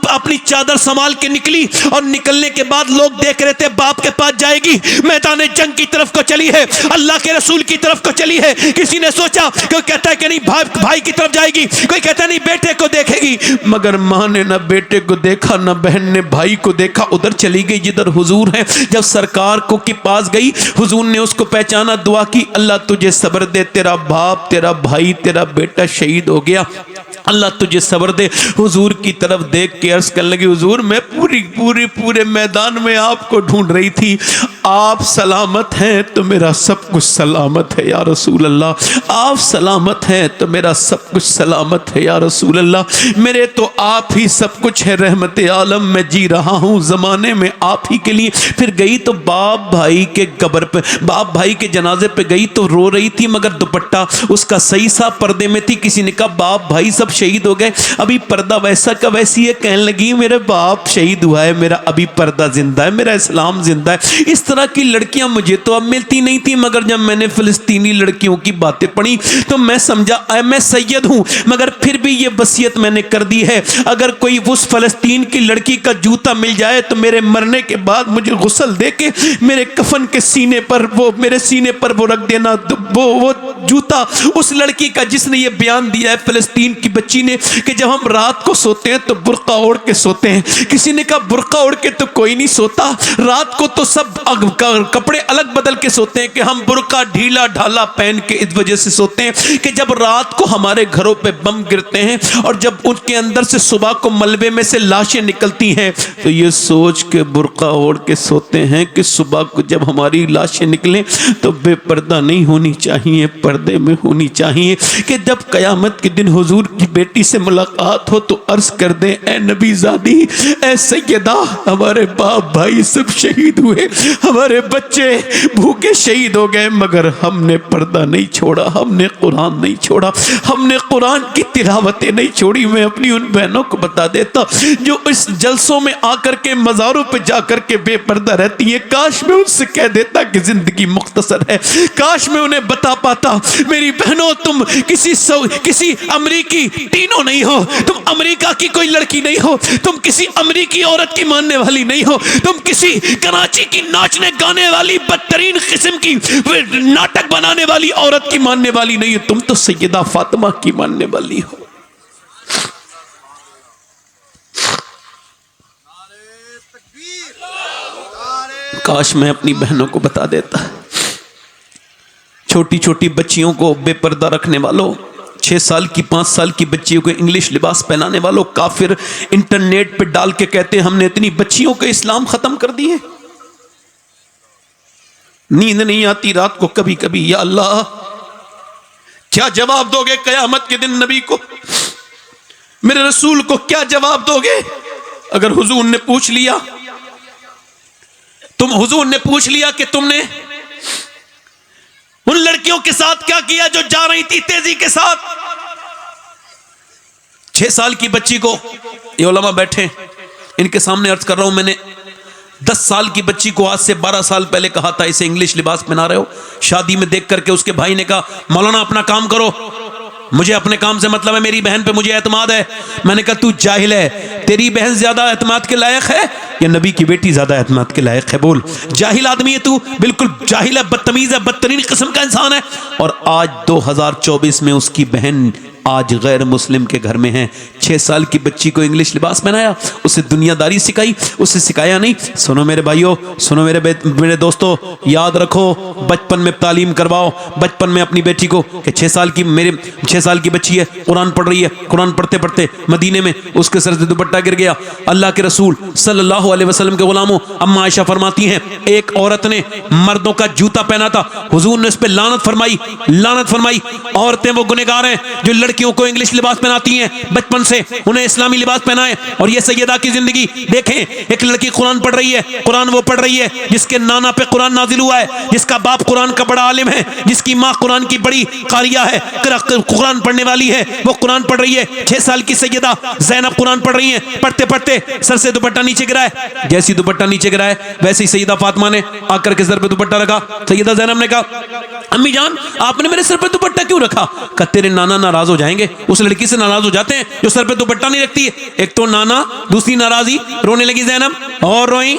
अपनी चादर संभाल के निकली और निकलने के बाद लोग देख रहे थे बाप के पास जाएगी, मैदान जंग की तरफ को चली है, अल्लाह के रसूल की तरफ को चली है। किसी ने सोचा, कोई कहता है कि नहीं भाई की तरफ जाएगी, कोई कहता है नहीं बेटे को देखेगी। मगर मां ने ना बेटे को देखा, ना बहन ने भाई को देखा, उधर चली गई जिधर हुजूर है। जब सरकार को के पास गई, हुजूर ने उसको पहचाना, दुआ की, अल्लाह तुझे सब्र दे, तेरा बाप तेरा भाई तेरा बेटा शहीद हो गया, अल्लाह तुझे सब्र दे। हुजूर की तरफ देख के अर्ज करने लगी, हुजूर मैं पूरे मैदान में आपको ढूंढ रही थी, आप सलामत हैं तो मेरा सब कुछ सलामत है या रसूल अल्लाह, आप सलामत हैं तो मेरा सब कुछ सलामत है या रसूल अल्लाह, मेरे तो आप ही सब कुछ है, रहमत आलम में जी रहा हूँ ज़माने में आप ही के लिए। फिर गई तो बाप भाई के कब्र पे, बाप भाई के जनाजे पे गई तो रो रही थी, मगर दुपट्टा उसका सही सा पर्दे में थी। किसी ने कहा बाप भाई सब शहीद हो गए, अभी पर्दा वैसा का वैसी है। कहने लगी मेरे बाप शहीद हुआ है, मेरा अभी पर्दा जिंदा है, मेरा इस्लाम जिंदा है। इस तरह की लड़कियां मुझे तो अब मिलती नहीं थी, मगर जब मैंने फिलिस्तीनी लड़कियों की बातें पढ़ी तो मैं समझा मैं सैयद हूं, मगर फिर भी ये वसीयत मैंने कर दी है, अगर कोई उस फलस्तीन की लड़की का जूता मिल जाए तो मेरे मरने के बाद मुझे गुस्ल दे के मेरे कफन के सीने पर वो मेरे सीने पर वो रख देना, वो जूता उस लड़की का जिसने ये बयान दिया है फिलिस्तीन की बच्ची ने कि जब हम रात को सोते हैं तो बुर्का ओढ़ के सोते हैं। किसी ने कहा बुर्का ओढ़ के तो कोई नहीं सोता, रात को तो सब कपड़े अलग बदल के सोते हैं कि हम बुर्का ढीला ढाला पहन के इस वजह से सोते हैं कि जब रात को हमारे घरों पे बम गिरते हैं और जब उनके अंदर से सुबह को मलबे में से लाशें निकलती हैं तो ये सोच के बुर्का ओढ़ के सोते हैं कि सुबह को जब हमारी लाशें निकलें तो बेपर्दा नहीं होनी चाहिए, पर्दे में होनी चाहिए, कि जब कयामत के दिन हुजूर की बेटी से मुलाकात हो तो अर्ज कर दें ए नबी ज़ादी, ए सैयदा, हमारे बाप भाई सब शहीद हुए, हमारे बच्चे भूखे शहीद हो गए, मगर हमने पर्दा नहीं छोड़ा, हमने कुरान नहीं छोड़ा, हमने कुरान की तिलावतें नहीं छोड़ी। मैं अपनी उन बहनों को बता देता जो इस जलसों में आकर के मज़ारों पे जाकर के बेपर्दा रहती है, काश मैं उनसे कह देता कि जिंदगी मुख्तसर है, काश मैं उन्हें बता पाता मेरी बहनों तुम किसी अमरीकी टीनो नहीं हो, तुम अमेरिका की कोई लड़की नहीं हो, तुम किसी अमरीकी औरत की मानने वाली नहीं हो, तुम किसी कराची की नाचने गाने वाली बदतरीन किस्म की नाटक बनाने वाली औरत की मानने वाली नहीं हो, तुम तो सैयदा फातिमा की मानने वाली हो। काश मैं अपनी बहनों को बता देता। छोटी छोटी बच्चियों को बेपर्दा रखने वालों, 6 साल की 5 साल की बच्चियों को इंग्लिश लिबास पहनाने वालों, काफिर इंटरनेट पे डाल के कहते हैं हमने इतनी बच्चियों का इस्लाम खत्म कर दिए। नींद नहीं आती रात को कभी कभी, या अल्लाह क्या जवाब दोगे कयामत के दिन नबी को, मेरे रसूल को क्या जवाब दोगे? अगर हुजूर ने पूछ लिया, हुजूर ने पूछ लिया कि तुमने उन लड़कियों के साथ क्या किया जो जा रही थी तेजी के साथ, 6 साल की बच्ची को, ये उलमा बैठे इनके सामने अर्ज कर रहा हूं, मैंने 10 साल की बच्ची को आज से 12 साल पहले कहा था इसे इंग्लिश लिबास पहना रहे हो, शादी में देख करके उसके भाई ने कहा मौलाना अपना काम करो, मुझे अपने काम से मतलब है, मेरी बहन पे मुझे एतमाद है। मैंने कहा तू जाहिल है, तेरी बहन ज्यादा एतमाद के लायक है या नबी की बेटी ज्यादा एतमाद के लायक है? बोल, जाहिल आदमी है तू, बिल्कुल जाहिल है, बदतमीज है, बदतरीन किस्म का इंसान है। और आज 2024 में उसकी बहन आज गैर मुस्लिम के घर में है। 6 साल की बच्ची को इंग्लिश लिबास पहनाया, उसे दुनियादारी सिखाई, उसे सिखाया नहीं। सुनो मेरे भाइयों, सुनो मेरे दोस्तों, याद रखो, बचपन में तालीम करवाओ, बचपन में अपनी बेटी को कि 6 साल की बच्ची है, कुरान पढ़ रही है, कुरान पढ़ते पढ़ते मदीने में उसके सर से दुपट्टा गिर गया। अल्लाह के रसूल सल्लल्लाहु अलैहि वसल्लम के गुलामों, अम्मा आयशा फरमाती हैं एक औरत ने मर्दों का जूता पहना था, हुजूर ने उस पर लानत फरमाई। औरतें वो गुनहगार हैं जो लड़की लड़कियों को इंग्लिश लिबास पहनाती हैं, बचपन से उन्हें इस्लामी लिबास पहनाएं। और ये सैयदा की जिंदगी देखें, एक लड़की कुरान पढ़ रही है, कुरान वो पढ़ रही है जिसके नाना पे कुरान नाजिल हुआ है, जिसका बाप कुरान का बड़ा आलिम है, जिसकी माँ कुरान की बड़ी कारिया है, कुरान पढ़ने वाली है, वो कुरान पढ़ रही है। 6 साल की सैयदा ज़ैनब कुरान पढ़ रही है, पढ़ते पढ़ते सर से दुपट्टा नीचे गिरा है। जैसी दुपट्टा नीचे गिरा है वैसे ही सैयदा फातिमा ने आकर के सर पे दुपट्टा रखा। सैयदा ज़ैनब ने कहा, अम्मी जान आपने मेरे सर पे दुपट्टा क्यों रखा? कहा तेरे नाना नाराज हो जाएंगे। उस लड़की से नाराज हो जाते हैं जो सर पे दुपट्टा नहीं रखती है। एक तो नाना, दूसरी नाराजी। रोने लगी ज़ैनब और रोई।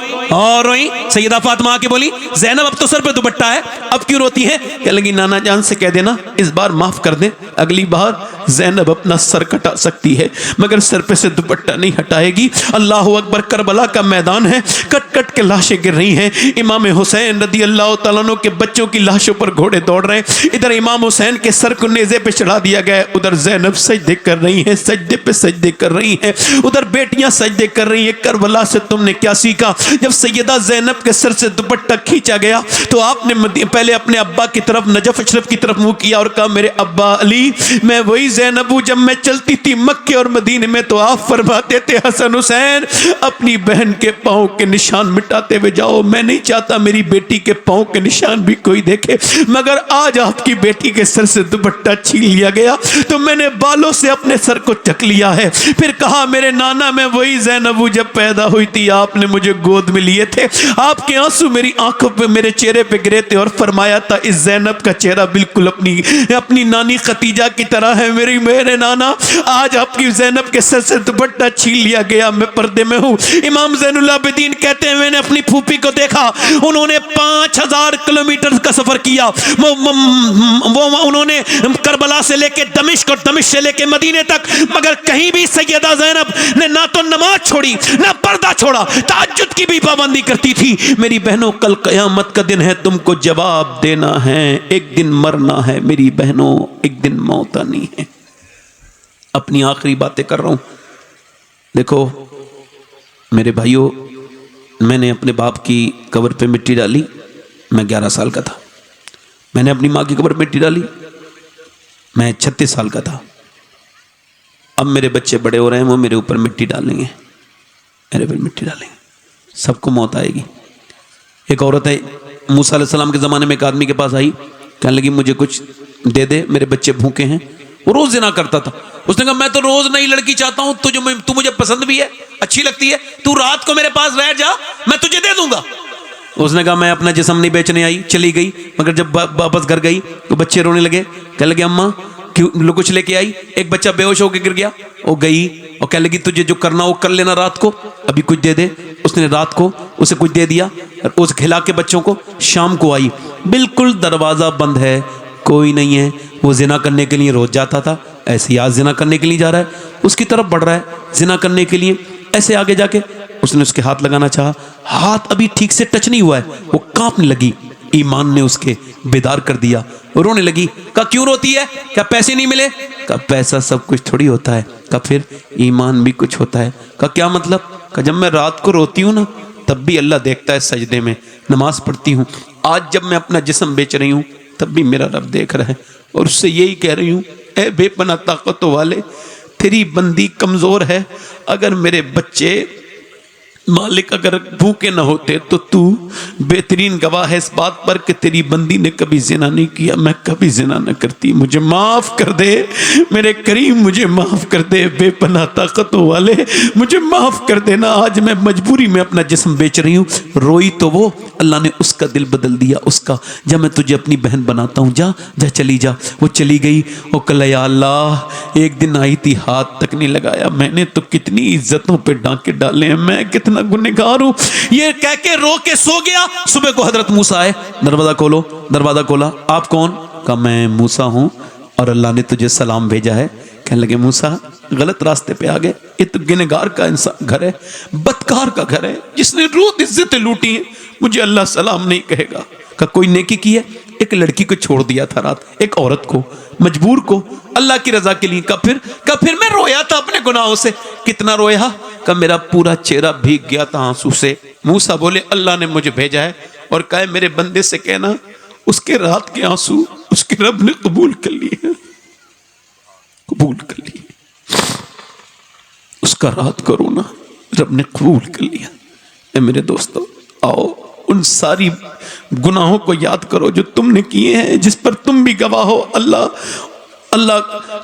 सैयदा फातिमा आके बोली, ज़ैनब अब तो सर पे दुपट्टा है, अब क्यों रोती है? कह लगी नाना जान से कह देना इस बार माफ कर दे, अगली बार ज़ैनब अपना सर कटा सकती है मगर सर पे से दुपट्टा नहीं हटाएगी। अल्लाह अकबर, करबला का मैदान है, कट कट के लाशें गिर रही हैं। इमाम हुसैन रदी अल्लाह तआला अन्हु के बच्चों की लाशों पर घोड़े दौड़ रहे हैं। इधर इमाम हुसैन के सर को नेज़े पे चढ़ा दिया गया, उधर ज़ैनब सजदे कर रही हैं, सजदे पे सजदे कर रही हैं, उधर बेटियां सजदे कर रही हैं। करबला से तुमने क्या सीखा? जब सैयदा ज़ैनब के सर से दुपट्टा खींचा गया तो आपने पहले अपने अब्बा की तरफ, नजफ अशरफ की तरफ मुंह किया और कहा, मेरे अब्बा अली, मैं वही ज़ैनब हूं जब मैं चलती थी मक्के और मदीने में तो आप फरमाते थे हसन हुसैन अपनी बहन के पांव के निशान मिटाते हुए जाओ। मैं नहीं चाहता मेरी बेटी के पांव के निशान भी कोई देखे, मगर आज आपकी बेटी के सर से दुपट्टा छीन लिया गया तो मैंने बालों से अपने सर को ढक लिया है। फिर कहा, मेरे नाना, मैं वही ज़ैनब हूं जब पैदा हुई थी आपने मुझे गोद में लिए थे, आपके आंसू मेरी आंखों पे, मेरे चेहरे पे गिरे थे और फरमाया था इस ज़ैनब का चेहरा बिल्कुल अपनी नानी खतीजा की तरह है। मेरे नाना, आज आपकी ज़ैनब के सर से दुपट्टा छीन लिया गया, मैं पर्दे में हूं। इमाम ज़ैनुल आबिदीन कहते हैं, मैंने अपनी फूफी को देखा, उन्होंने 5000 किलोमीटर का सफर किया। वो उन्होंने करबला से लेके दमिश्क और दमिश्क से लेके मदीने तक, मगर कहीं भी सैयदा ज़ैनब ने ना तो नमाज छोड़ी ना पर्दा छोड़ा, तहज्जुद की भी पाबंदी करती थी। मेरी बहनों, कल क़यामत का दिन है, तुमको जवाब देना है, एक दिन मरना है मेरी बहनों, एक दिन मौत आनी है। अपनी आखिरी बातें कर रहा हूं। देखो मेरे भाइयों, मैंने अपने बाप की कब्र पे मिट्टी डाली, मैं 11 साल का था। मैंने अपनी माँ की कब्र पे मिट्टी डाली, मैं 36 साल का था। अब मेरे बच्चे बड़े हो रहे हैं, वो मेरे ऊपर मिट्टी डालेंगे, मेरे पर मिट्टी डालेंगे, सबको मौत आएगी। एक औरत है, मूसा अलैहिस्सलाम के ज़माने में एक आदमी के पास आई, कहने लगी मुझे कुछ दे दे, मेरे बच्चे भूखे हैं। वो रोज़ ज़िना करता था। उसने कहा, मैं तो रोज़ नई लड़की चाहता हूँ, तू मुझे पसंद भी है, अच्छी लगती है, तू रात को मेरे पास बैठ जा, मैं तुझे दे दूंगा। उसने कहा, मैं अपना जिस्म नहीं बेचने आई, चली गई। मगर जब वापस घर गई तो बच्चे रोने लगे, कहने लगे अम्मा क्यों कुछ लेके आई? एक बच्चा बेहोश होकर गिर गया। वो गई और कहने लगी तुझे जो करना वो कर लेना, रात को अभी कुछ दे दे। उसने रात को उसे कुछ दे दिया, उस खिला के बच्चों को। शाम को आई, बिल्कुल दरवाज़ा बंद है, कोई नहीं है। वो जिना करने के लिए रोज जाता था, ऐसे ही आज जिना करने के लिए जा रहा है, उसकी तरफ बढ़ रहा है जिना करने के लिए। ऐसे आगे जाके उसने उसके हाथ लगाना चाहा, हाथ अभी ठीक से टच नहीं हुआ है, वो कांपने लगी। ईमान ने उसके बेदार कर दिया, रोने लगी। कहा क्यों रोती है? क्या पैसे नहीं मिले? कहा पैसा सब कुछ थोड़ी होता है। कहा फिर ईमान भी कुछ होता है। कहा क्या मतलब? कहा जब मैं रात को रोती हूँ ना, तब भी अल्लाह देखता है, सजदे में नमाज पढ़ती हूँ। आज जब मैं अपना जिस्म बेच रही हूँ तब भी मेरा रब देख रहा है, और उससे यही कह रही हूँ, ए बेपनाह ताकतों वाले, तेरी बंदी कमज़ोर है। अगर मेरे बच्चे मालिक अगर भूखे न होते तो तू बेहतरीन गवाह है इस बात पर कि तेरी बंदी ने कभी जिना नहीं किया, मैं कभी जिना न करती। मुझे माफ़ कर दे मेरे करीम, मुझे माफ़ कर दे बेपनाह ताकतों वाले, मुझे माफ़ कर देना। आज मैं मजबूरी में अपना जिस्म बेच रही हूँ। रोई तो वो, अल्लाह ने उसका दिल बदल दिया उसका। जब मैं तुझे अपनी बहन बनाता हूँ, जा जा चली जा। वो चली गई। वो कल या अल्लाह, एक दिन आई थी, हाथ तक नहीं लगाया। मैंने तो कितनी इज्जतों पे डांके डाले हैं, मैं कितना गुनहगार हूं। ये कह के रो के सो गया। सुबह को हजरत मूसा आए, दरवाजा खोलो। दरवाजा खोला, आप कौन? कहा मैं मूसा हूं और अल्लाह ने तुझे सलाम भेजा है। कहने लगे मूसा गलत रास्ते पे आ गए, ये तो गुनहगार का इंसान घर है, बदकार का घर है, जिसने रोज इज्जतें लूटी हैं, मुझे अल्लाह सलाम नहीं कहेगा। का कोई नेकी की है? एक लड़की को छोड़ दिया था रात, एक औरत को, मजबूर को, अल्लाह की रजा के लिए। का फिर मैं रोया था अपने गुनाहों से। कितना रोया? का मेरा पूरा चेहरा भीग गया था आंसू से। मूसा बोले अल्लाह ने मुझे भेजा है और कहे मेरे बंदे से कहना उसके रात के आंसू उसके रब ने कबूल कर लिए हैं। कबूल कर लिए, उसका रात को रोना रब ने कबूल कर लिया। ए मेरे दोस्तों, आओ उन सारी गुनाहों को याद करो जो तुमने किए हैं, जिस पर तुम भी गवाह हो। अल्लाह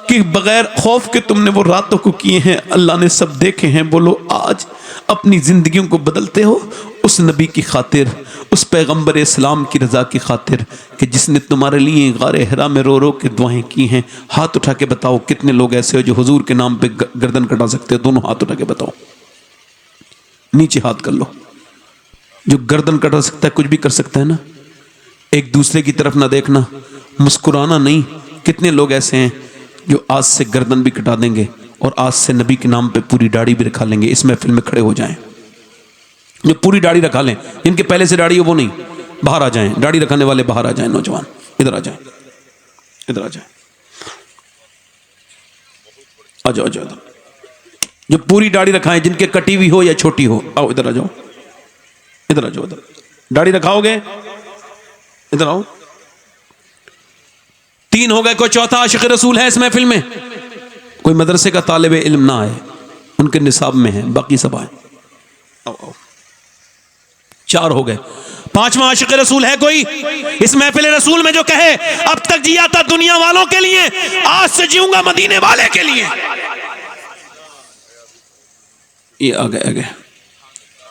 के बगैर खौफ के तुमने वो रातों को किए हैं, अल्लाह ने सब देखे हैं। बोलो आज अपनी जिंदगियों को बदलते हो उस नबी की खातिर, उस पैगंबर इस्लाम की रजा की खातिर कि जिसने तुम्हारे लिए गारे हिरा में रो रो के दुआएं की हैं। हाथ उठा के बताओ कितने लोग ऐसे हो जो हुजूर के नाम पे गर्दन कटा सकते हो? दोनों हाथ उठा के बताओ, नीचे हाथ कर लो। जो गर्दन कटा सकता है कुछ भी कर सकता है ना। एक दूसरे की तरफ ना देखना, मुस्कुराना नहीं। कितने लोग ऐसे हैं जो आज से गर्दन भी कटा देंगे और आज से नबी के नाम पे पूरी दाढ़ी भी रखा लेंगे। इस महफिल में खड़े हो जाएं जो पूरी दाढ़ी रखा लें, जिनके पहले से दाढ़ी हो वो नहीं, बाहर आ जाएं। दाढ़ी रखने वाले बाहर आ जाएं। नौजवान इधर आ जाएं, इधर आ जाएं, आ जाओ, आ जाओ। जो पूरी दाढ़ी रखाएं, जिनके कटी हुई हो या छोटी हो, आओ इधर आ जाओ, इधर आ जाओ। इधर दाढ़ी रखाओगे, इधर आओ। 3 हो गए। कोई चौथा आशिक रसूल है इस महफिल में? कोई मदरसे का तालिब इल्म ना आए, उनके निसाब में है, बाकी सब आए। आओ आओ। 4 हो गए। 5वां आशिक रसूल है कोई इस महफिल रसूल में जो कहे अब तक जिया था दुनिया वालों के लिए, आज से जीऊंगा मदीने वाले के लिए? ये आ गए, आ गए।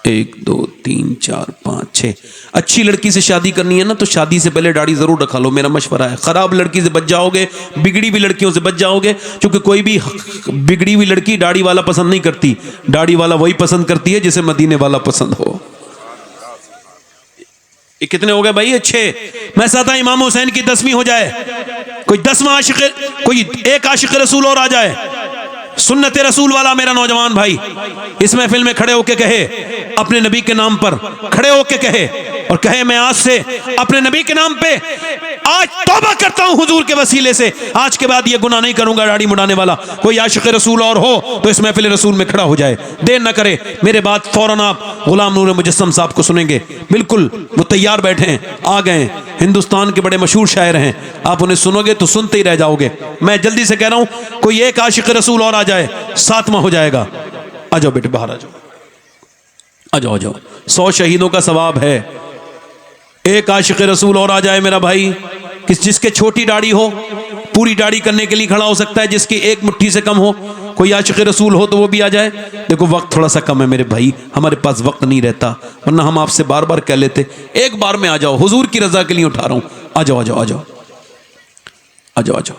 1 2 3 4 5 6। अच्छी लड़की से शादी करनी है ना तो शादी से पहले दाढ़ी जरूर रखा लो, मेरा मशवरा है। खराब लड़की से बच जाओगे, बिगड़ी हुई लड़कियों से बच जाओगे, क्योंकि कोई भी बिगड़ी हुई लड़की दाढ़ी वाला पसंद नहीं करती। दाढ़ी वाला वही पसंद करती है जिसे मदीने वाला पसंद हो। ये कितने हो गए भाई? 6। मैं चाहता इमाम हुसैन की 10वीं हो जाए। कोई 10वां आशिक, कोई एक आशिक रसूल और आ जाए, सुन्नत रसूल वाला मेरा नौजवान भाई इस महफिल में खड़े होके कहे, अपने नबी के नाम पर खड़े होके कहे और कहे मैं आज से अपने नबी के नाम पे आज तौबा करता हूं हुजूर के वसीले से, आज के बाद ये गुनाह नहीं करूंगा दाढ़ी मुड़ाने वाला। कोई आशिक रसूल और हो तो इस महफिल रसूल में खड़ा हो जाए, देर न करे। मेरे बाद फौरन आप गुलाम नूर मुजस्सम साहब को सुनेंगे। बिल्कुल वो तैयार बैठे हैं, आ गए। हिंदुस्तान के बड़े मशहूर शायर हैं, आप उन्हें सुनोगे तो सुनते ही रह जाओगे। मैं जल्दी से कह रहा हूं कोई एक आशिक रसूल और आ जाए, 7वां हो जाएगा। आ जाओ बेटे, बाहर आ जाओ, आ जाओ, आ जाओ। 100 शहीदों का सवाब है। एक आशिक रसूल और आ जाए मेरा भाई, जिसके छोटी दाढ़ी हो, पूरी दाढ़ी करने के लिए खड़ा हो सकता है, जिसकी एक मुट्ठी से कम हो। कोई आशिक रसूल हो तो वो भी आ जाए। देखो वक्त थोड़ा सा कम है मेरे भाई, हमारे पास वक्त नहीं रहता, वरना हम आपसे बार बार कह लेते। एक बार में आ जाओ, हुजूर की रजा के लिए उठा रहा हूं। आ जाओ, आ जाओ, आ जाओ, आ जाओ, आ जाओ।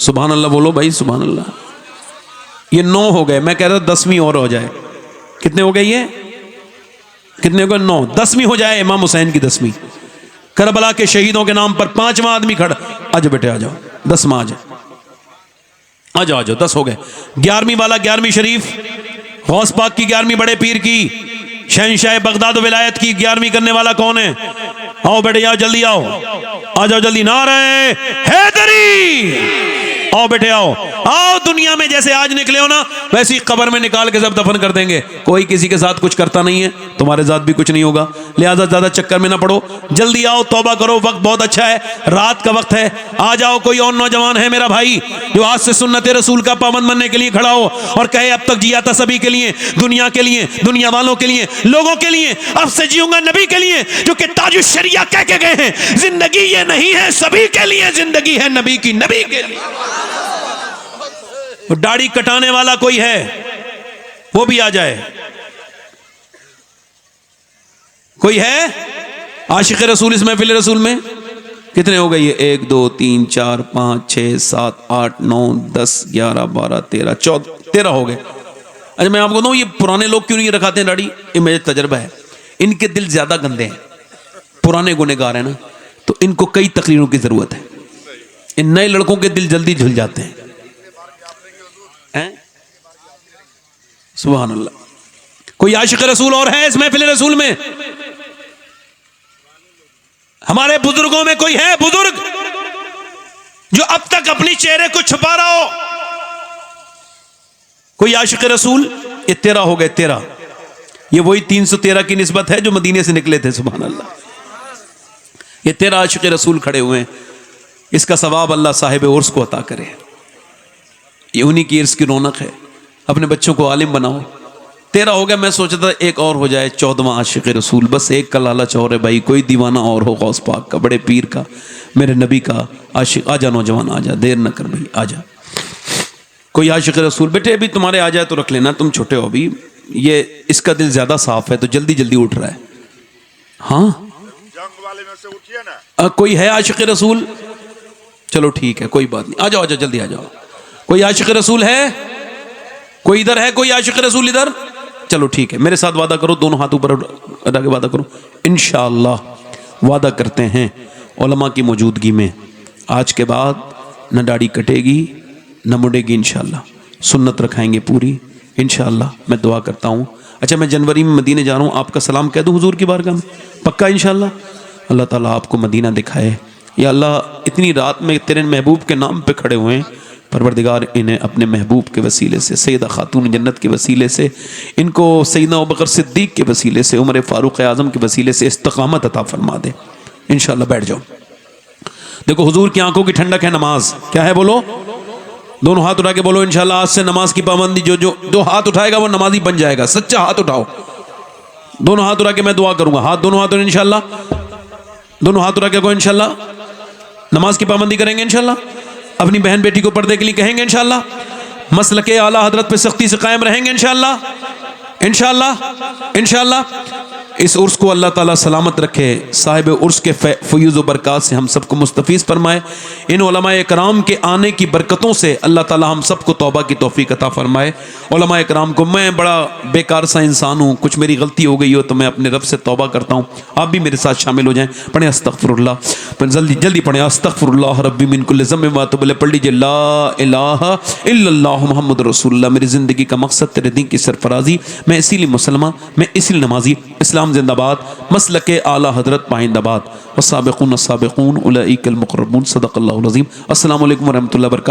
सुभान अल्लाह बोलो भाई, सुभान अल्लाह। ये 9 हो गए। मैं कह रहा 10वीं और हो जाए। कितने हो गए ये? कितने हो गए? 9। 10वीं हो जाए, इमाम हुसैन की 10वीं। करबला के शहीदों के नाम पर 5वां आदमी खड़ा। आ जाओ बेटे, आ जाओ। 10वां आ जाओ, आ जाओ, आ जाओ। 10 हो गए। 11वीं वाला, 11वीं शरीफ, गौस पाक की 11वीं, बड़े पीर की, शहंशाह बगदाद विलायत की 11वीं करने वाला कौन है? आओ बेटे, आओ, जल्दी आओ, आ जाओ जल्दी। नारे हैदरी, आओ बेटे, आओ आओ। दुनिया में जैसे आज निकले हो ना, वैसे ही कब्र में निकाल के सब दफन कर देंगे। कोई किसी के साथ कुछ करता नहीं है, तुम्हारे साथ भी कुछ नहीं होगा। लिहाजा ज्यादा चक्कर में ना पड़ो, जल्दी आओ, तौबा करो। वक्त बहुत अच्छा है, रात का वक्त है। आ जाओ। कोई और नौजवान है मेरा भाई जो आज से सुन्नत रसूल का पाबंद बनने के लिए खड़ा हो और कहे अब तक जिया था सभी के लिए, दुनिया के लिए, दुनिया वालों के लिए, लोगों के लिए, अब से जीऊंगा नबी के लिए, जो कि ताजुश शरिया कह के गए हैं। जिंदगी ये नहीं है सभी के लिए, जिंदगी है नबी की, नबी के लिए। दाढ़ी कटाने वाला कोई है वो भी आ जाए। कोई है आशिक रसूल इस महफिल रसूल में? कितने हो गए ये? 1 2 3 4 5 6 7 8 9 10 11 12 13 14 13 हो गए। अच्छा मैं आपको बताऊं, ये पुराने लोग क्यों नहीं रखाते हैं दाढ़ी? ये मेरा तजर्बा है, इनके दिल ज्यादा गंदे हैं। पुराने गुनहगार हैं ना, तो इनको कई तकरीरों की जरूरत है। इन नए लड़कों के दिल जल्दी झुल जाते हैं। सुभान अल्लाह। कोई आशिक रसूल और है इस महफिल रसूल में? हमारे बुजुर्गों में कोई है बुजुर्ग जो अब तक अपनी चेहरे को छुपा रहा हो? कोई आशिक रसूल? ये 13 हो गए। 13 ये वही 313 की निस्बत है जो मदीने से निकले थे। सुभान अल्लाह। ये 13 आशिक रसूल खड़े हुए हैं। इसका सवाब अल्लाह साहिब उर्स को अता करे। ये उन्हीं की इर्स की रौनक है। अपने बच्चों को आलिम बनाओ। 13 हो गया, मैं सोचा था एक और हो जाए, 14वां आशिक रसूल, बस एक का लालच और है भाई, कोई दीवाना और हो गौस पाक का, बड़े पीर का, मेरे नबी का आशिक। आजा नौजवान आजा, देर न कर भाई आजा। कोई आशिक रसूल बेटे अभी तुम्हारे आ जाए तो रख लेना, तुम छोटे हो अभी, ये इसका दिल ज्यादा साफ है तो जल्दी जल्दी उठ रहा है। हाँ जंग वाले में से उठिए ना। कोई है आशिक रसूल? चलो ठीक है, कोई बात नहीं, आ जाओ आ जाओ, जल्दी आ जाओ। कोई आशिक रसूल है? कोई इधर है? कोई आशिक रसूल इधर? चलो ठीक है, मेरे साथ वादा करो, दोनों हाथ ऊपर रख के वादा करो। इंशाअल्लाह वादा करते हैं उलमा की मौजूदगी में आज के बाद न दाढ़ी कटेगी न मुड़ेगी, इंशाअल्लाह सुन्नत रखाएंगे पूरी इंशाअल्लाह। मैं दुआ करता हूँ। अच्छा, मैं जनवरी में मदीने जा रहा हूँ, आपका सलाम कह दूँ हुजूर की बारगाह में? पक्का इंशाअल्लाह। अल्लाह ताला आपको मदीना दिखाए। या अल्लाह, इतनी रात में तेरे महबूब के नाम पे खड़े हुए हैं, परवरदिगार इन्हें अपने महबूब के वसीले से, सैयदा खातून जन्नत के वसीले से, इनको सैयदना अबू बकर सिद्दीक के वसीले से, उमर फारूक आज़म के वसीले से इस्तिक़ामत अता फरमा दे इंशाअल्लाह। बैठ जाओ। देखो हुजूर की आंखों की ठंडक है नमाज। क्या है बोलो? दोनों हाथ उठा के बोलो इंशाअल्लाह आज से नमाज की पाबंदी, जो जो दो हाथ उठाएगा वो नमाजी बन जाएगा। सच्चा हाथ उठाओ, दोनों हाथ उठा के मैं दुआ करूंगा। हाथ दोनों हाथ इंशाअल्लाह, दोनों हाथ उठा के को इंशाअल्लाह नमाज की पाबंदी करेंगे इंशाअल्लाह। अपनी बहन बेटी को पर्दे के लिए कहेंगे इंशाअल्लाह। मसलके आला हजरत पे सख्ती से कायम रहेंगे इंशाअल्लाह इंशाअल्लाह इंशाअल्लाह। इस उर्स को अल्लाह ताला सलामत रखे, साहिब उर्स के फयूज़ व बरक़ात से हम सबको मुस्तफ़ीज़ फरमाए। इन उलमाए कराम के आने की बरकतों से अल्लाह ताला हम सबको तौबा की तौफ़ीक़ अता फरमाए। उलमाए कराम को, मैं बड़ा बेकार सा इंसान हूँ, कुछ मेरी गलती हो गई हो तो मैं अपने रब से तौबा करता हूँ, आप भी मेरे साथ शामिल हो जाएं। पढ़ें अस्तग़फ़िरुल्लाह, पर जल्दी जल्दी पढ़ें अस्तग़फ़िरुल्लाह रब्बी मिन कुल्लि ज़ंबिन व अतूबु इलैह। पढ़ लीजिए ला इलाहा इल्लल्लाह मुहम्मद रसूलुल्लाह। मेरी ज़िंदगी का मकसद तेरे दीन की सरफराजी, मैं इसीलिए मुसलमान, मैं इसीलिए नमाजी। इस्लाम जिंदाबाद, मसलके आला हजरत पाइंदाबाद। वस्साबिक़ून अस्साबिक़ून उलाइकल मुक़र्रबून। सदक़ल्लाहुल अज़ीम। अस्सलामु अलैकुम व रहमतुल्लाहि व बरकातहू।